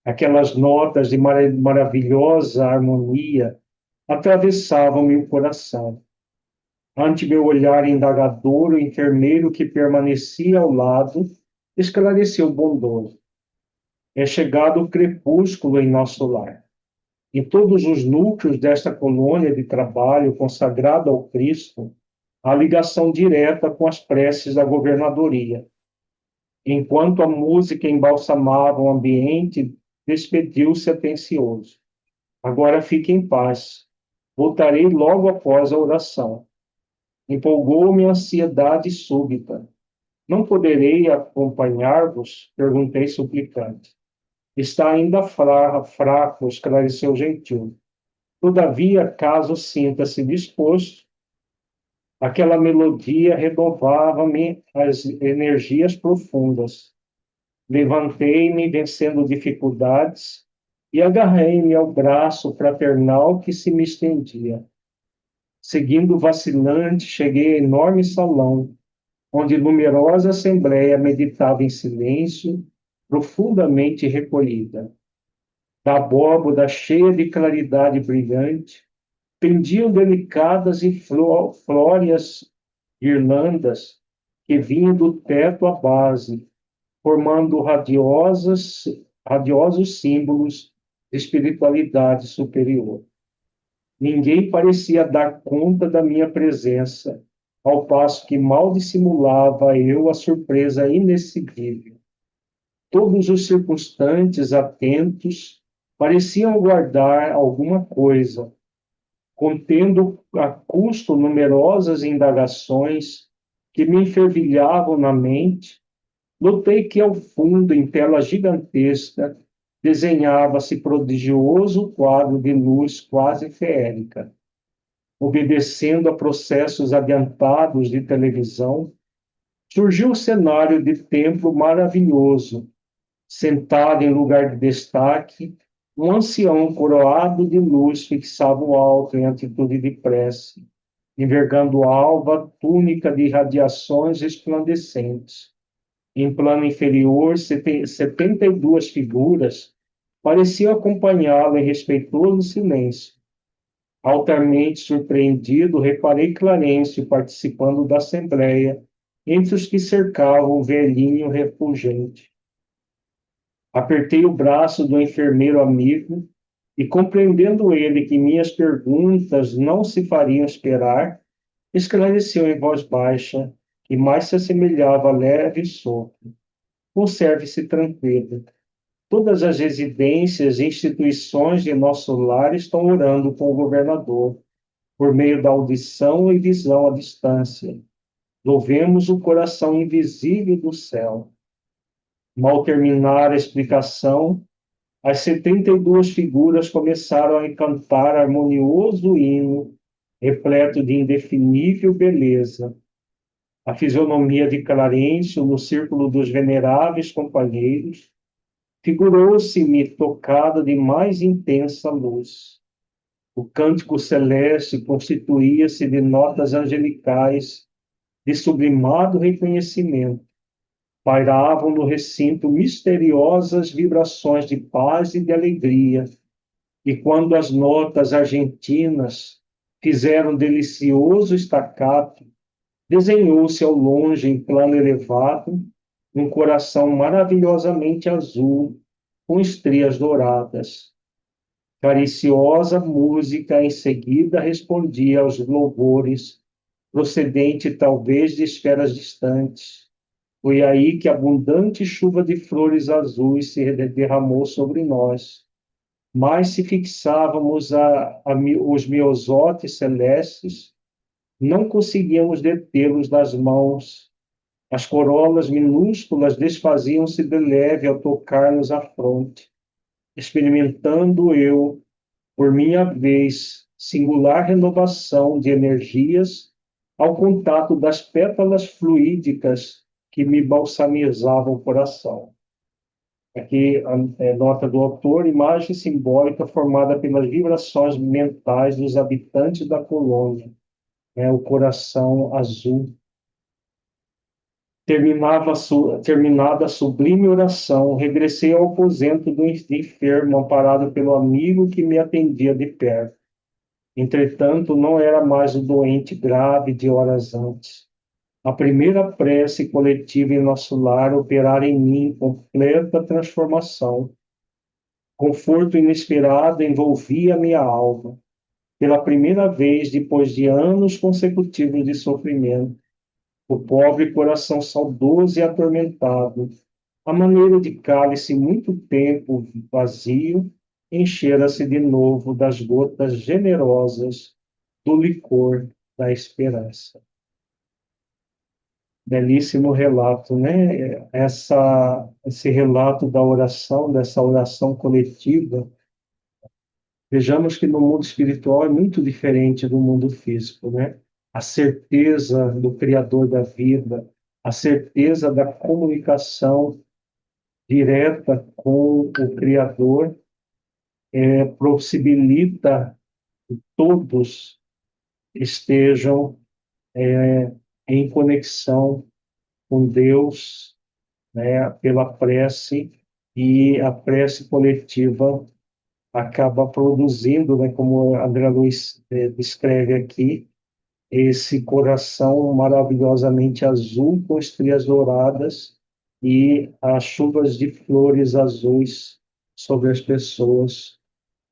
S1: Aquelas notas de maravilhosa harmonia atravessavam-me o coração. Ante meu olhar indagador, o enfermeiro que permanecia ao lado esclareceu bondoso. É chegado o crepúsculo em nosso lar. Em todos os núcleos desta colônia de trabalho consagrada ao Cristo, há ligação direta com as preces da governadoria. Enquanto a música embalsamava o ambiente, despediu-se atencioso. Agora fique em paz. Voltarei logo após a oração. Empolgou-me a ansiedade súbita. Não poderei acompanhar-vos? Perguntei suplicante. Está ainda fraco, esclareceu gentil. Todavia, caso sinta-se disposto, aquela melodia renovava-me as energias profundas. Levantei-me, vencendo dificuldades, e agarrei-me ao braço fraternal que se me estendia. Seguindo vacilante, cheguei ao enorme salão, onde numerosa assembleia meditava em silêncio, profundamente recolhida. Da abóbada cheia de claridade brilhante, pendiam delicadas e flóreas guirlandas que vinham do teto à base, formando radiosos símbolos de espiritualidade superior. Ninguém parecia dar conta da minha presença, ao passo que mal dissimulava eu a surpresa inexcedível. Todos os circunstantes atentos pareciam guardar alguma coisa, contendo a custo numerosas indagações que me enfervilhavam na mente. Notei que ao fundo, em tela gigantesca, desenhava-se prodigioso quadro de luz quase feérica. Obedecendo a processos adiantados de televisão, surgiu o cenário de templo maravilhoso. Sentado em lugar de destaque, um ancião coroado de luz fixava o alto em atitude de prece, envergando alva túnica de radiações resplandecentes. Em plano inferior, 72 figuras pareciam acompanhá-lo em respeitoso silêncio. Altamente surpreendido, reparei Clarencio participando da assembleia, entre os que cercavam o velhinho refulgente. Apertei o braço do enfermeiro amigo e, compreendendo ele que minhas perguntas não se fariam esperar, esclareceu em voz baixa, que mais se assemelhava a leve sopro. Conserve-se tranquila. Todas as residências e instituições de nosso lar estão orando com o governador, por meio da audição e visão à distância. Louvemos o coração invisível do céu. Mal terminar a explicação, as 72 figuras começaram a cantar harmonioso hino, repleto de indefinível beleza. A fisionomia de Clarencio, no círculo dos veneráveis companheiros, figurou-se-me tocada de mais intensa luz. O cântico celeste constituía-se de notas angelicais, de sublimado reconhecimento. Pairavam no recinto misteriosas vibrações de paz e de alegria, e quando as notas argentinas fizeram delicioso staccato, desenhou-se ao longe, em plano elevado, um coração maravilhosamente azul, com estrias douradas. Cariciosa música em seguida respondia aos louvores, procedente talvez de esferas distantes. Foi aí que abundante chuva de flores azuis se derramou sobre nós. Mas se fixávamos os miosotes celestes, não conseguíamos detê-los das mãos. As corolas minúsculas desfaziam-se de leve ao tocar-nos a fronte, experimentando eu, por minha vez, singular renovação de energias ao contato das pétalas fluídicas que me balsamizavam o coração. Aqui a nota do autor, imagem simbólica formada pelas vibrações mentais dos habitantes da colônia, o coração azul. Terminada a sublime oração, regressei ao aposento do enfermo, amparado pelo amigo que me atendia de perto. Entretanto, não era mais o doente grave de horas antes. A primeira prece coletiva em nosso lar operara em mim completa transformação. Conforto inesperado envolvia minha alma. Pela primeira vez, depois de anos consecutivos de sofrimento, o pobre coração saudoso e atormentado, à maneira de cálice muito tempo vazio, enchera-se de novo das gotas generosas do licor da esperança. Belíssimo relato, né? Esse relato da oração, dessa oração coletiva. Vejamos que no mundo espiritual é muito diferente do mundo físico, né? A certeza do Criador da vida, a certeza da comunicação direta com o Criador, possibilita que todos estejam em conexão com Deus, né, pela prece, e a prece coletiva acaba produzindo, né, como André Luiz descreve aqui, esse coração maravilhosamente azul com estrias douradas e as chuvas de flores azuis sobre as pessoas,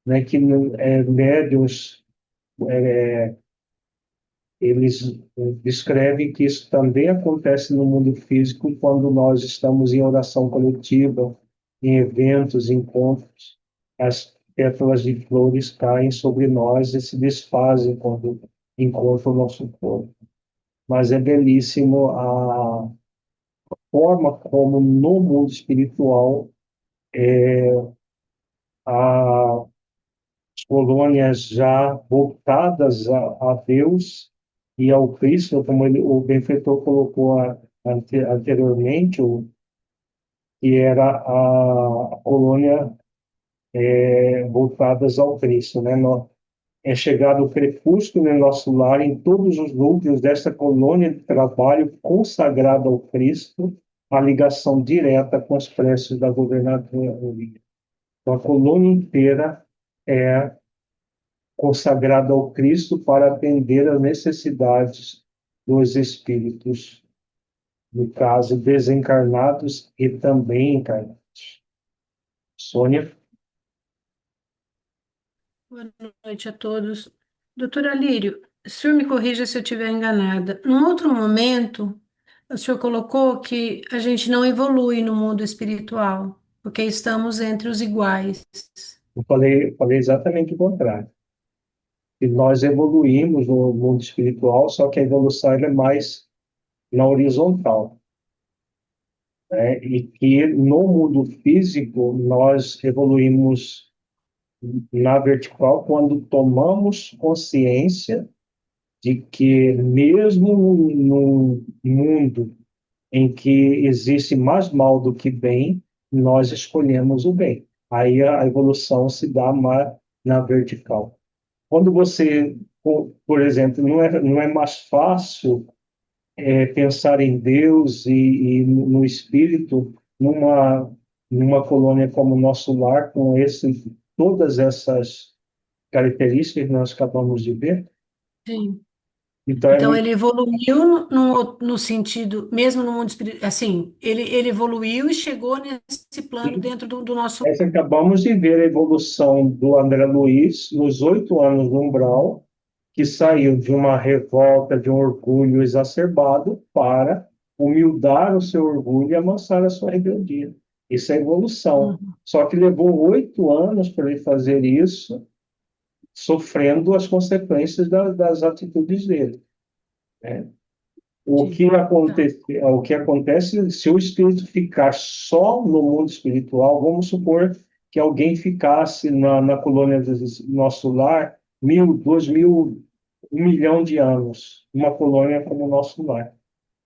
S1: né, que médiuns eles descrevem que isso também acontece no mundo físico quando nós estamos em oração coletiva, em eventos, encontros. pétalas de flores caem sobre nós e se desfazem quando encontram o nosso corpo. Mas é belíssimo a forma como no mundo espiritual as colônias já voltadas a Deus e ao Cristo, como o benfeitor colocou anteriormente, que era a colônia voltadas ao Cristo, né? É chegado o crepúsculo em nosso lar, em todos os núcleos desta colônia de trabalho consagrada ao Cristo, a ligação direta com as preces da governadoria. Então, a colônia inteira é consagrada ao Cristo para atender às necessidades dos espíritos, no caso, desencarnados e também encarnados. Sônia?
S6: Boa noite a todos. Doutora Lírio, o senhor me corrija se eu estiver enganada. Num outro momento, o senhor colocou que a gente não evolui no mundo espiritual, porque estamos entre os iguais.
S1: Eu falei exatamente o contrário. E nós evoluímos no mundo espiritual, só que a evolução ela é mais na horizontal, né? E que no mundo físico nós evoluímos na vertical quando tomamos consciência de que mesmo no mundo em que existe mais mal do que bem, nós escolhemos o bem. Aí a evolução se dá mais na vertical. Quando você, por exemplo, não é mais fácil pensar em Deus e no Espírito numa colônia como o nosso lar, com todas essas características que nós acabamos de ver?
S6: Sim.
S1: Então, é
S6: Então,
S1: muito.
S6: ele evoluiu no sentido, mesmo no mundo espiritual, assim, ele evoluiu e chegou nesse plano dentro do nosso.
S1: Nós acabamos de ver a evolução do André Luiz nos 8 anos no umbral, que saiu de uma revolta, de um orgulho exacerbado, para humildar o seu orgulho e amansar a sua rebeldia. Isso é evolução.
S6: Uhum.
S1: Só que levou 8 anos para ele fazer isso, sofrendo as consequências das atitudes dele, né? O que acontece se o espírito ficar só no mundo espiritual, vamos supor que alguém ficasse na colônia do nosso lar 1.000, 2.000, 1 milhão de anos, uma colônia como o nosso lar.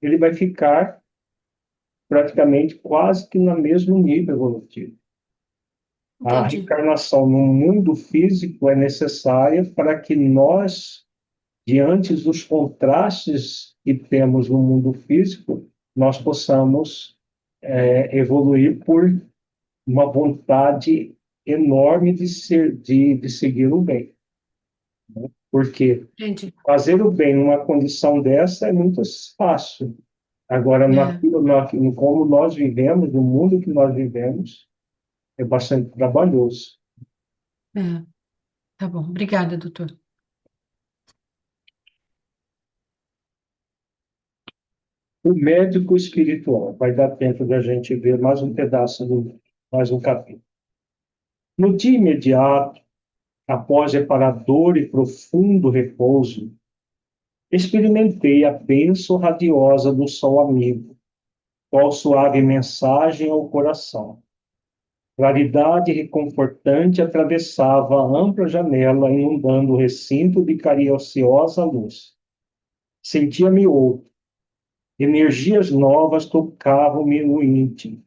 S1: Ele vai ficar praticamente quase que no mesmo nível evolutivo. A
S6: Entendi.
S1: reencarnação no mundo físico é necessária para que nós, diante dos contrastes que temos no mundo físico, nós possamos evoluir por uma vontade enorme de seguir o bem. Porque
S6: Entendi.
S1: fazer o bem numa condição dessa é muito fácil. Agora, como nós vivemos, no mundo que nós vivemos, é bastante trabalhoso.
S6: É, tá bom. Obrigada, doutor.
S1: O médico espiritual, vai dar tempo da gente ver mais um pedaço, mais um capítulo. No dia imediato, após reparador e profundo repouso, experimentei a bênção radiosa do sol amigo, qual suave mensagem ao coração. Claridade reconfortante atravessava a ampla janela, inundando o recinto de cariciosa luz. Sentia-me outro. Energias novas tocavam-me no íntimo.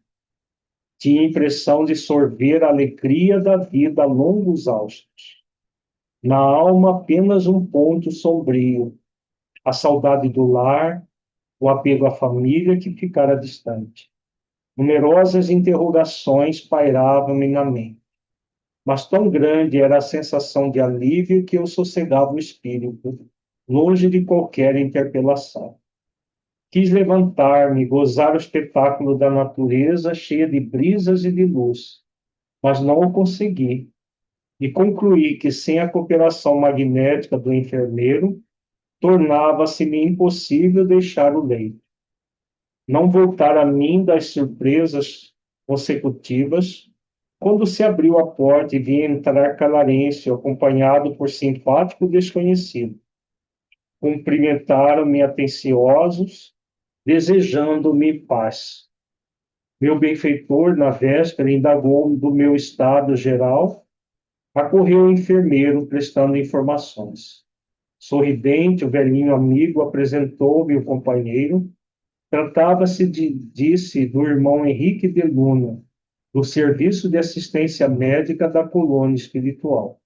S1: Tinha a impressão de sorver a alegria da vida a longos haustos. Na alma, apenas um ponto sombrio, a saudade do lar, o apego à família que ficara distante. Numerosas interrogações pairavam-me na mente, mas tão grande era a sensação de alívio que eu sossegava o espírito, longe de qualquer interpelação. Quis levantar-me, gozar o espetáculo da natureza cheia de brisas e de luz, mas não o consegui, e concluí que, sem a cooperação magnética do enfermeiro, tornava-se-me impossível deixar o leito. Não voltar a mim das surpresas consecutivas, Quando se abriu a porta e vi entrar Clarencio, acompanhado por simpático desconhecido. Cumprimentaram-me atenciosos, desejando-me paz. Meu benfeitor, na véspera, indagou do meu estado geral. Acorreu o enfermeiro, prestando informações. Sorridente, o velhinho amigo apresentou-me o companheiro. Tratava-se, disse, do irmão Henrique de Luna, do Serviço de Assistência Médica da Colônia Espiritual.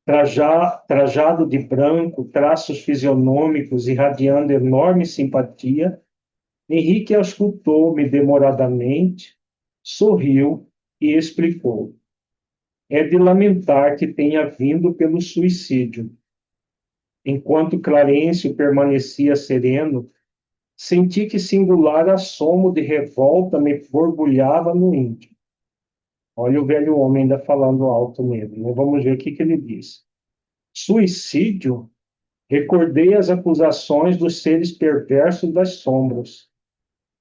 S1: Trajado de branco, traços fisionômicos irradiando enorme simpatia, Henrique auscultou-me demoradamente, sorriu e explicou. É de lamentar que tenha vindo pelo suicídio. Enquanto Clarencio permanecia sereno, senti que singular assomo de revolta me borbulhava no íntimo. Olha o velho homem ainda falando alto nele, né? Vamos ver o que ele diz. Suicídio? Recordei as acusações dos seres perversos das sombras.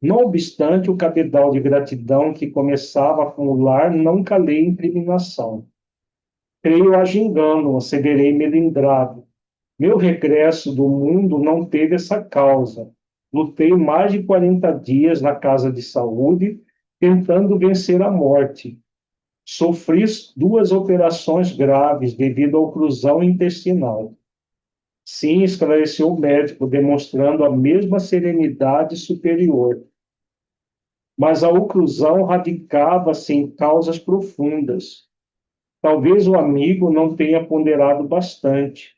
S1: Não obstante o cabedal de gratidão que começava a acumular, não calei incriminação. Creio haja engano, asseverei melindrado. Meu regresso do mundo não teve essa causa. Lutei mais de 40 dias na casa de saúde, tentando vencer a morte. Sofri 2 operações graves devido à oclusão intestinal. Sim, esclareceu o médico, demonstrando a mesma serenidade superior. Mas a oclusão radicava-se em causas profundas. Talvez o amigo não tenha ponderado bastante.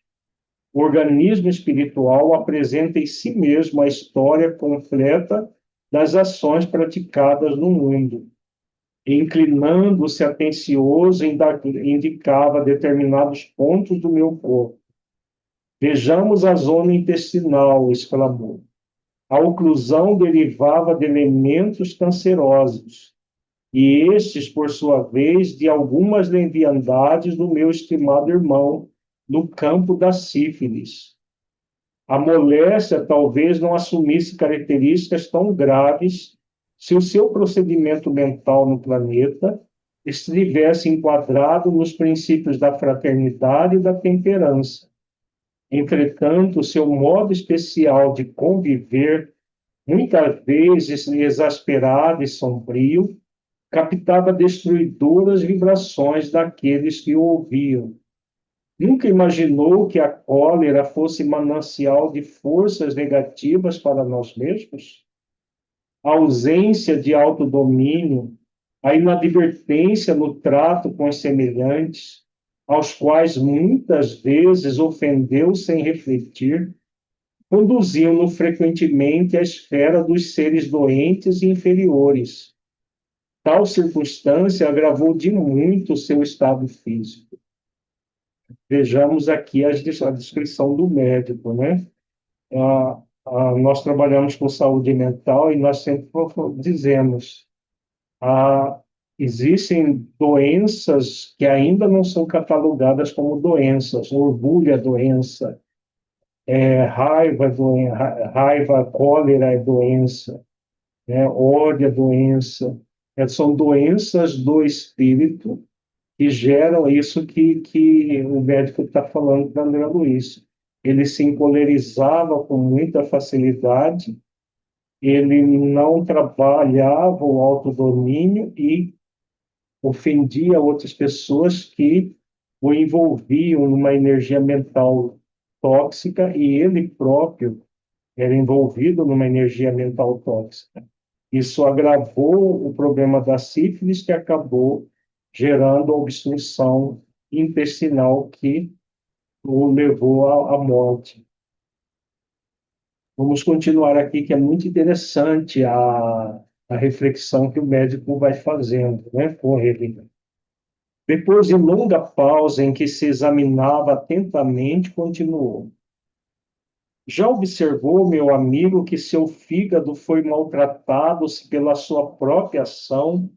S1: O organismo espiritual apresenta em si mesmo a história completa das ações praticadas no mundo. Inclinando-se atencioso, indicava determinados pontos do meu corpo. Vejamos a zona intestinal, exclamou. A oclusão derivava de elementos cancerosos, e estes, por sua vez, de algumas leviandades do meu estimado irmão, no campo da sífilis. A moléstia talvez não assumisse características tão graves se o seu procedimento mental no planeta estivesse enquadrado nos princípios da fraternidade e da temperança. Entretanto, o seu modo especial de conviver, muitas vezes exasperado e sombrio, captava destruidoras vibrações daqueles que o ouviam. Nunca imaginou que a cólera fosse manancial de forças negativas para nós mesmos? A ausência de autodomínio, a inadvertência no trato com os semelhantes, aos quais muitas vezes ofendeu sem refletir, conduziam-no frequentemente à esfera dos seres doentes e inferiores. Tal circunstância agravou de muito o seu estado físico. Vejamos aqui a descrição do médico, né? Nós trabalhamos com saúde mental e nós sempre dizemos existem doenças que ainda não são catalogadas como doenças. Orgulho é doença, raiva, cólera é doença, né? Ódio é doença. São doenças do espírito que geram isso que o médico está falando para André Luiz. Ele se encolerizava com muita facilidade, ele não trabalhava o autodomínio e ofendia outras pessoas que o envolviam numa energia mental tóxica e ele próprio era envolvido numa energia mental tóxica. Isso agravou o problema da sífilis, que acabou gerando a obstrução intestinal que o levou à morte. Vamos continuar aqui, que é muito interessante a reflexão que o médico vai fazendo, né, com ele. Depois de longa pausa em que se examinava atentamente, continuou. Já observou, meu amigo, que seu fígado foi maltratado pela sua própria ação,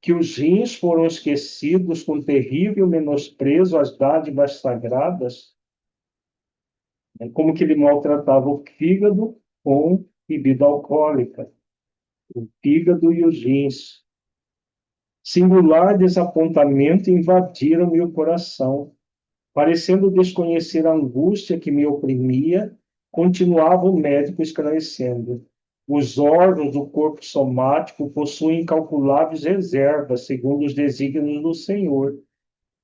S1: que os rins foram esquecidos com terrível menosprezo às dádivas sagradas? Como que ele maltratava o fígado com bebida alcoólica, o fígado e os rins. Singular desapontamento invadira o meu coração. Parecendo desconhecer a angústia que me oprimia, continuava o médico esclarecendo. Os órgãos do corpo somático possuem incalculáveis reservas, segundo os desígnios do Senhor.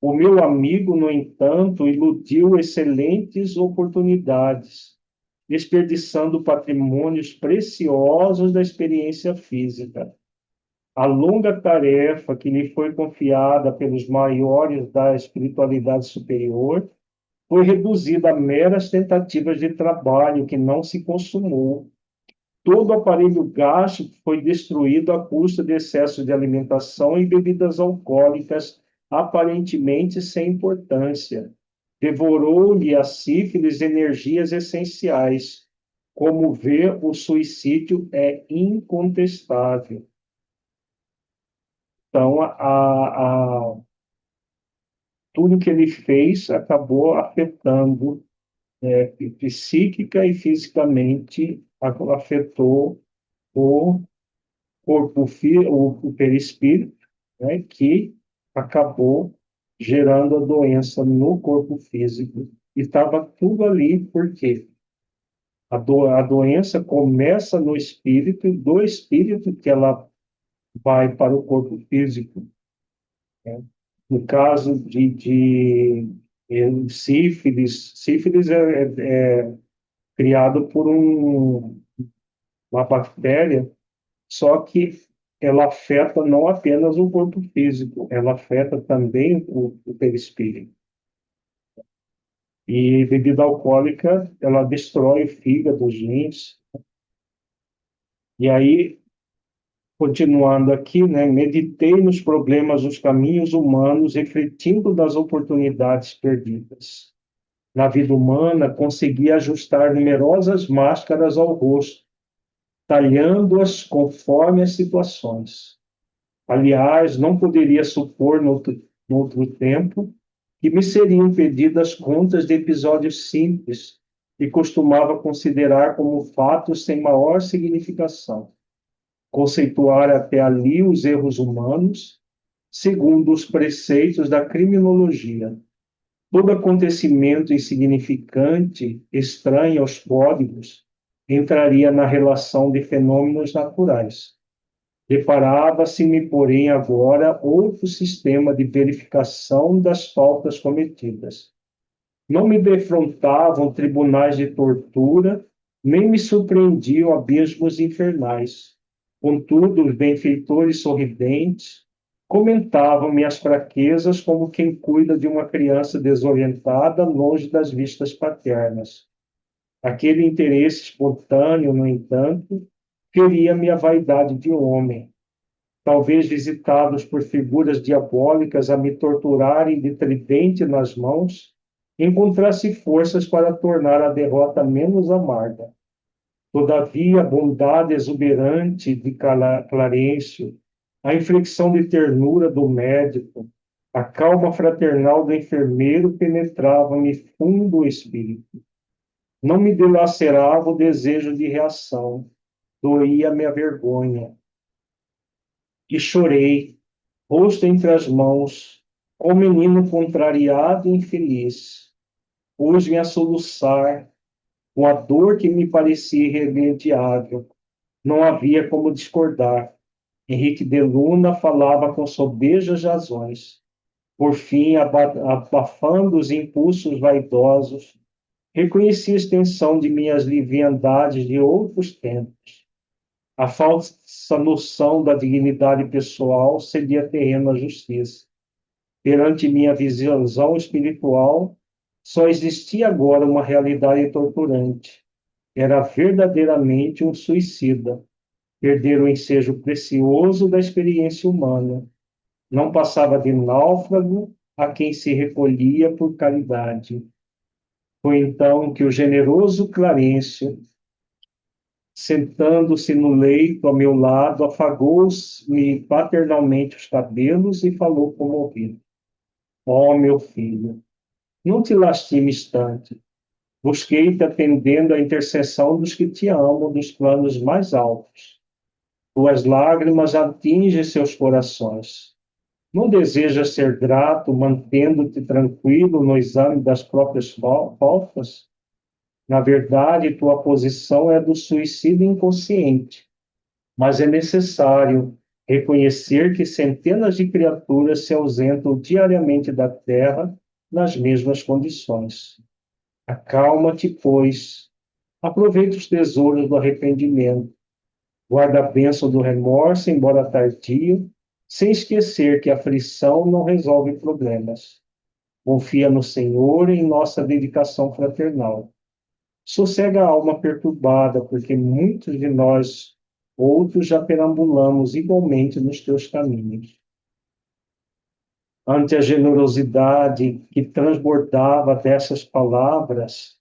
S1: O meu amigo, no entanto, iludiu excelentes oportunidades, desperdiçando patrimônios preciosos da experiência física. A longa tarefa que lhe foi confiada pelos maiores da espiritualidade superior foi reduzida a meras tentativas de trabalho que não se consumou. Todo o aparelho gástrico foi destruído à custa de excesso de alimentação e bebidas alcoólicas, aparentemente sem importância. Devorou-lhe a sífilis energias essenciais. Como vê, o suicídio é incontestável. Então, tudo que ele fez acabou afetando, psíquica e fisicamente, afetou o corpo, o perispírito, né, que acabou gerando a doença no corpo físico. E estava tudo ali, por quê? A doença começa no espírito, e do espírito que ela vai para o corpo físico, né? No caso de sífilis é criado por uma bactéria, só que ela afeta não apenas o corpo físico, ela afeta também o perispírito. E bebida alcoólica, ela destrói o fígado, os rins. E aí, continuando aqui, né, meditei nos problemas dos caminhos humanos, refletindo das oportunidades perdidas. Na vida humana, consegui ajustar numerosas máscaras ao rosto, talhando-as conforme as situações. Aliás, não poderia supor, no outro tempo, que me seriam pedidas contas de episódios simples que costumava considerar como fatos sem maior significação. Conceituar até ali os erros humanos, segundo os preceitos da criminologia. Todo acontecimento insignificante, estranho aos códigos, entraria na relação de fenômenos naturais. Deparava-se-me, porém, agora outro sistema de verificação das faltas cometidas. Não me defrontavam tribunais de tortura, nem me surpreendiam abismos infernais. Contudo, os benfeitores sorridentes comentavam minhas fraquezas como quem cuida de uma criança desorientada longe das vistas paternas. Aquele interesse espontâneo, no entanto, feria-me a vaidade de homem. Talvez visitados por figuras diabólicas a me torturarem de tridente nas mãos, encontrasse forças para tornar a derrota menos amarga. Todavia, a bondade exuberante de Clarencio, a inflexão de ternura do médico, a calma fraternal do enfermeiro penetrava-me fundo o espírito. Não me dilacerava o desejo de reação, doía-me a vergonha. E chorei, rosto entre as mãos, como menino contrariado e infeliz. Pus-me a soluçar, com a dor que me parecia irremediável. Não havia como discordar. Henrique de Luna falava com sobejas razões. Por fim, abafando os impulsos vaidosos, reconheci a extensão de minhas leviandades de outros tempos. A falsa noção da dignidade pessoal cedia terreno à justiça. Perante minha visão espiritual, só existia agora uma realidade torturante. Era verdadeiramente um suicida. Perder o ensejo precioso da experiência humana. Não passava de náufrago a quem se recolhia por caridade. Foi então que o generoso Clarencio, sentando-se no leito ao meu lado, afagou-me paternalmente os cabelos e falou comovido. Ó, meu filho, não te lastimes tanto. Busquei-te atendendo à intercessão dos que te amam dos planos mais altos. Tuas lágrimas atingem seus corações. Não desejas ser grato, mantendo-te tranquilo no exame das próprias faltas? Na verdade, tua posição é do suicídio inconsciente, mas é necessário reconhecer que centenas de criaturas se ausentam diariamente da Terra nas mesmas condições. Acalma-te, pois. Aproveita os tesouros do arrependimento. Guarda a bênção do remorso, embora tardio, sem esquecer que a aflição não resolve problemas. Confia no Senhor e em nossa dedicação fraternal. Sossega a alma perturbada, porque muitos de nós, outros, já perambulamos igualmente nos teus caminhos. Ante a generosidade que transbordava dessas palavras,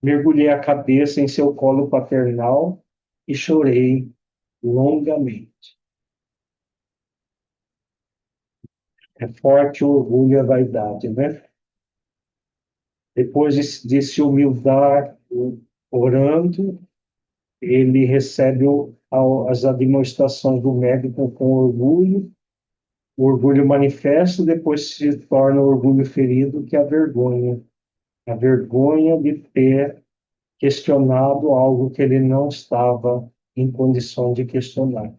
S1: mergulhei a cabeça em seu colo paternal e chorei longamente. É forte o orgulho e a vaidade, né? Depois de se humildar orando, ele recebe as admoestações do médico com orgulho. O orgulho manifesto depois se torna o orgulho ferido, que é a vergonha. A vergonha de ter questionado algo que ele não estava em condição de questionar.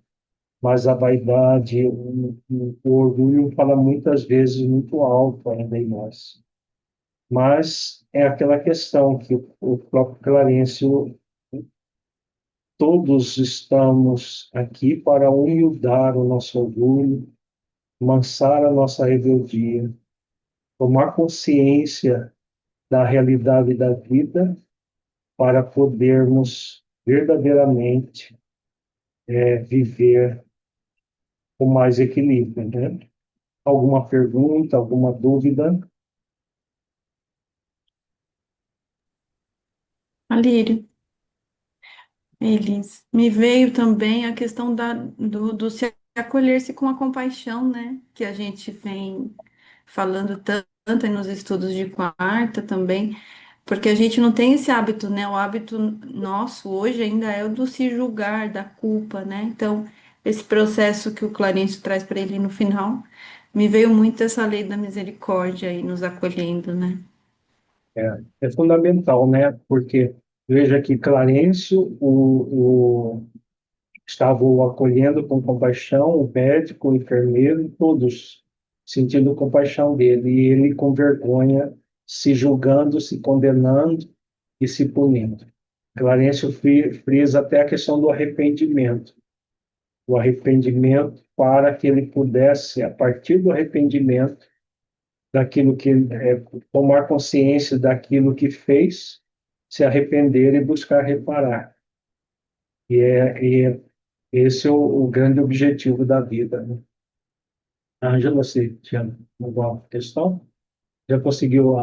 S1: Mas a vaidade, o orgulho fala muitas vezes muito alto ainda em nós. Mas é aquela questão que o próprio Clarencio, todos estamos aqui para humildar o nosso orgulho, mansar a nossa rebeldia, tomar consciência da realidade da vida para podermos verdadeiramente viver com mais equilíbrio, né? Alguma pergunta, alguma dúvida?
S4: Alírio, Elis, me veio também a questão do se acolher-se com a compaixão, né? Que a gente vem falando tanto aí nos estudos de quarta também, porque a gente não tem esse hábito, né? O hábito nosso hoje ainda é o do se julgar, da culpa, né? Então, esse processo que o Clarencio traz para ele no final, me veio muito essa lei da misericórdia aí nos acolhendo, né?
S1: É fundamental, né? Porque veja que Clarencio estava o acolhendo com compaixão, o médico, o enfermeiro, todos sentindo compaixão dele, e ele com vergonha, se julgando, se condenando e se punindo. Clarencio frisa até a questão do arrependimento. O arrependimento para que ele pudesse, a partir do arrependimento, daquilo que tomar consciência daquilo que fez, se arrepender e buscar reparar. E esse é o grande objetivo da vida, né? Ângela, você tinha alguma questão? Já conseguiu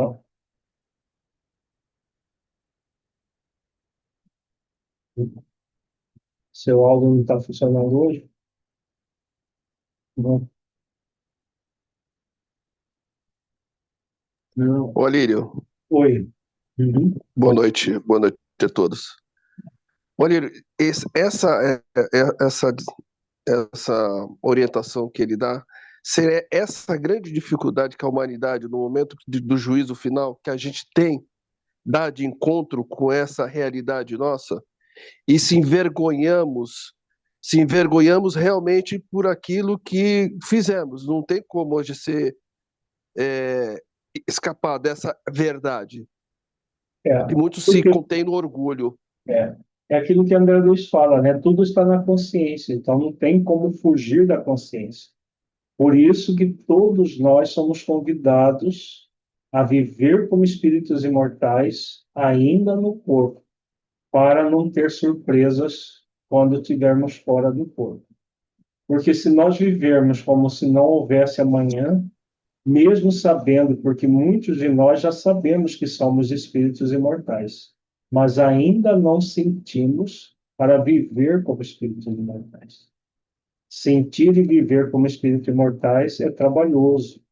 S1: seu áudio não está funcionando hoje? Não. Não.
S7: Ô, Alírio,
S1: Oi. Uhum.
S7: boa noite a todos. Ô, Alírio, essa orientação que ele dá, seria essa grande dificuldade que a humanidade, no momento do juízo final, que a gente tem, dá de encontro com essa realidade nossa, e se envergonhamos realmente por aquilo que fizemos. Não tem como hoje escapar dessa verdade. E muitos se
S1: Porque
S7: contêm no orgulho.
S1: é aquilo que André Luiz fala, né? Tudo está na consciência, então não tem como fugir da consciência. Por isso que todos nós somos convidados a viver como espíritos imortais ainda no corpo, para não ter surpresas quando estivermos fora do corpo. Porque se nós vivermos como se não houvesse amanhã, mesmo sabendo, porque muitos de nós já sabemos que somos espíritos imortais, mas ainda não sentimos para viver como espíritos imortais. Sentir e viver como espíritos imortais é trabalhoso,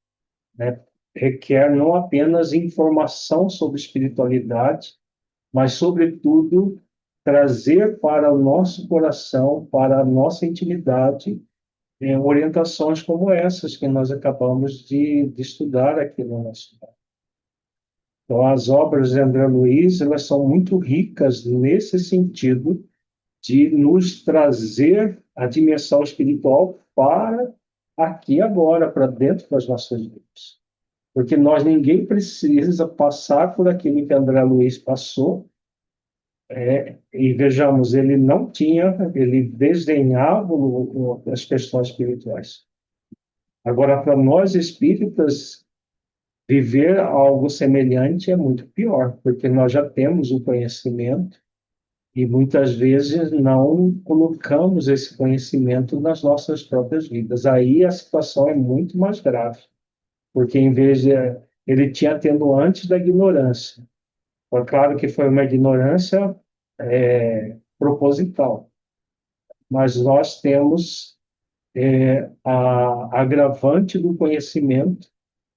S1: né? Requer não apenas informação sobre espiritualidade, mas, sobretudo, trazer para o nosso coração, para a nossa intimidade, orientações como essas que nós acabamos de estudar aqui no nosso. Então, as obras de André Luiz, elas são muito ricas nesse sentido de nos trazer a dimensão espiritual para aqui e agora, para dentro das nossas vidas. Porque ninguém precisa passar por aquilo que André Luiz passou. E vejamos, ele desdenhava as questões espirituais. Agora, para nós espíritas, viver algo semelhante é muito pior, porque nós já temos o conhecimento e muitas vezes não colocamos esse conhecimento nas nossas próprias vidas. Aí a situação é muito mais grave, porque em vez de ele tinha tendo antes da ignorância. Foi claro que foi uma ignorância proposital, mas nós temos a agravante do conhecimento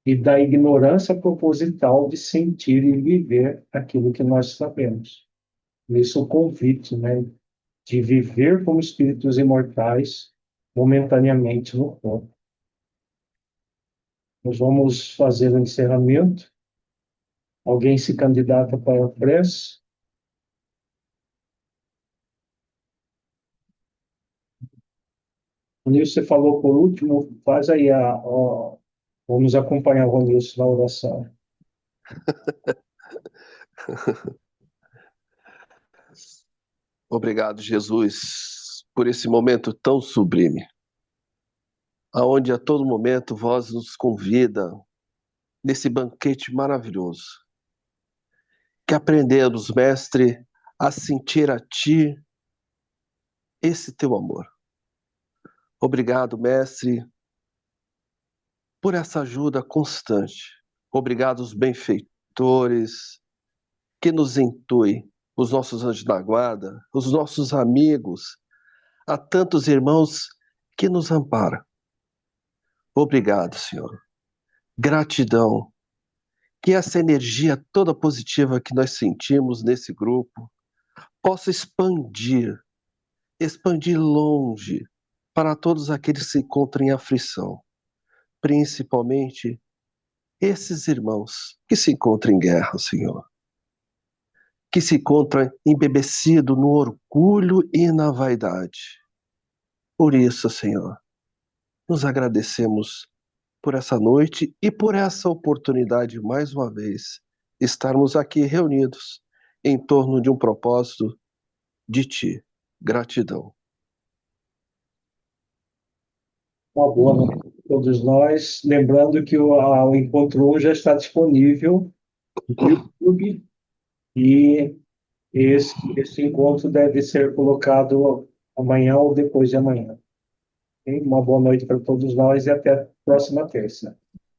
S1: e da ignorância proposital de sentir e viver aquilo que nós sabemos. Isso é o convite, né, de viver como espíritos imortais momentaneamente no corpo. Nós vamos fazer o encerramento. Alguém se candidata para a prece? Ronilson, você falou por último, faz aí vamos acompanhar o Ronilson na oração.
S7: Obrigado, Jesus, por esse momento tão sublime, aonde a todo momento vós nos convida nesse banquete maravilhoso, que aprendemos, Mestre, a sentir a Ti esse Teu amor. Obrigado, Mestre, por essa ajuda constante. Obrigado aos benfeitores que nos intuem, os nossos anjos da guarda, os nossos amigos, a tantos irmãos que nos amparam. Obrigado, Senhor. Gratidão. Que essa energia toda positiva que nós sentimos nesse grupo possa expandir longe para todos aqueles que se encontram em aflição, principalmente esses irmãos que se encontram em guerra, Senhor, que se encontram embebecidos no orgulho e na vaidade. Por isso, Senhor, nos agradecemos por essa noite e por essa oportunidade, mais uma vez, estarmos aqui reunidos em torno de um propósito de Ti. Gratidão.
S1: Uma boa noite a todos nós. Lembrando que o Encontro 1 já está disponível no YouTube e esse encontro deve ser colocado amanhã ou depois de amanhã. Ok? Uma boa noite para todos nós e até a próxima terça.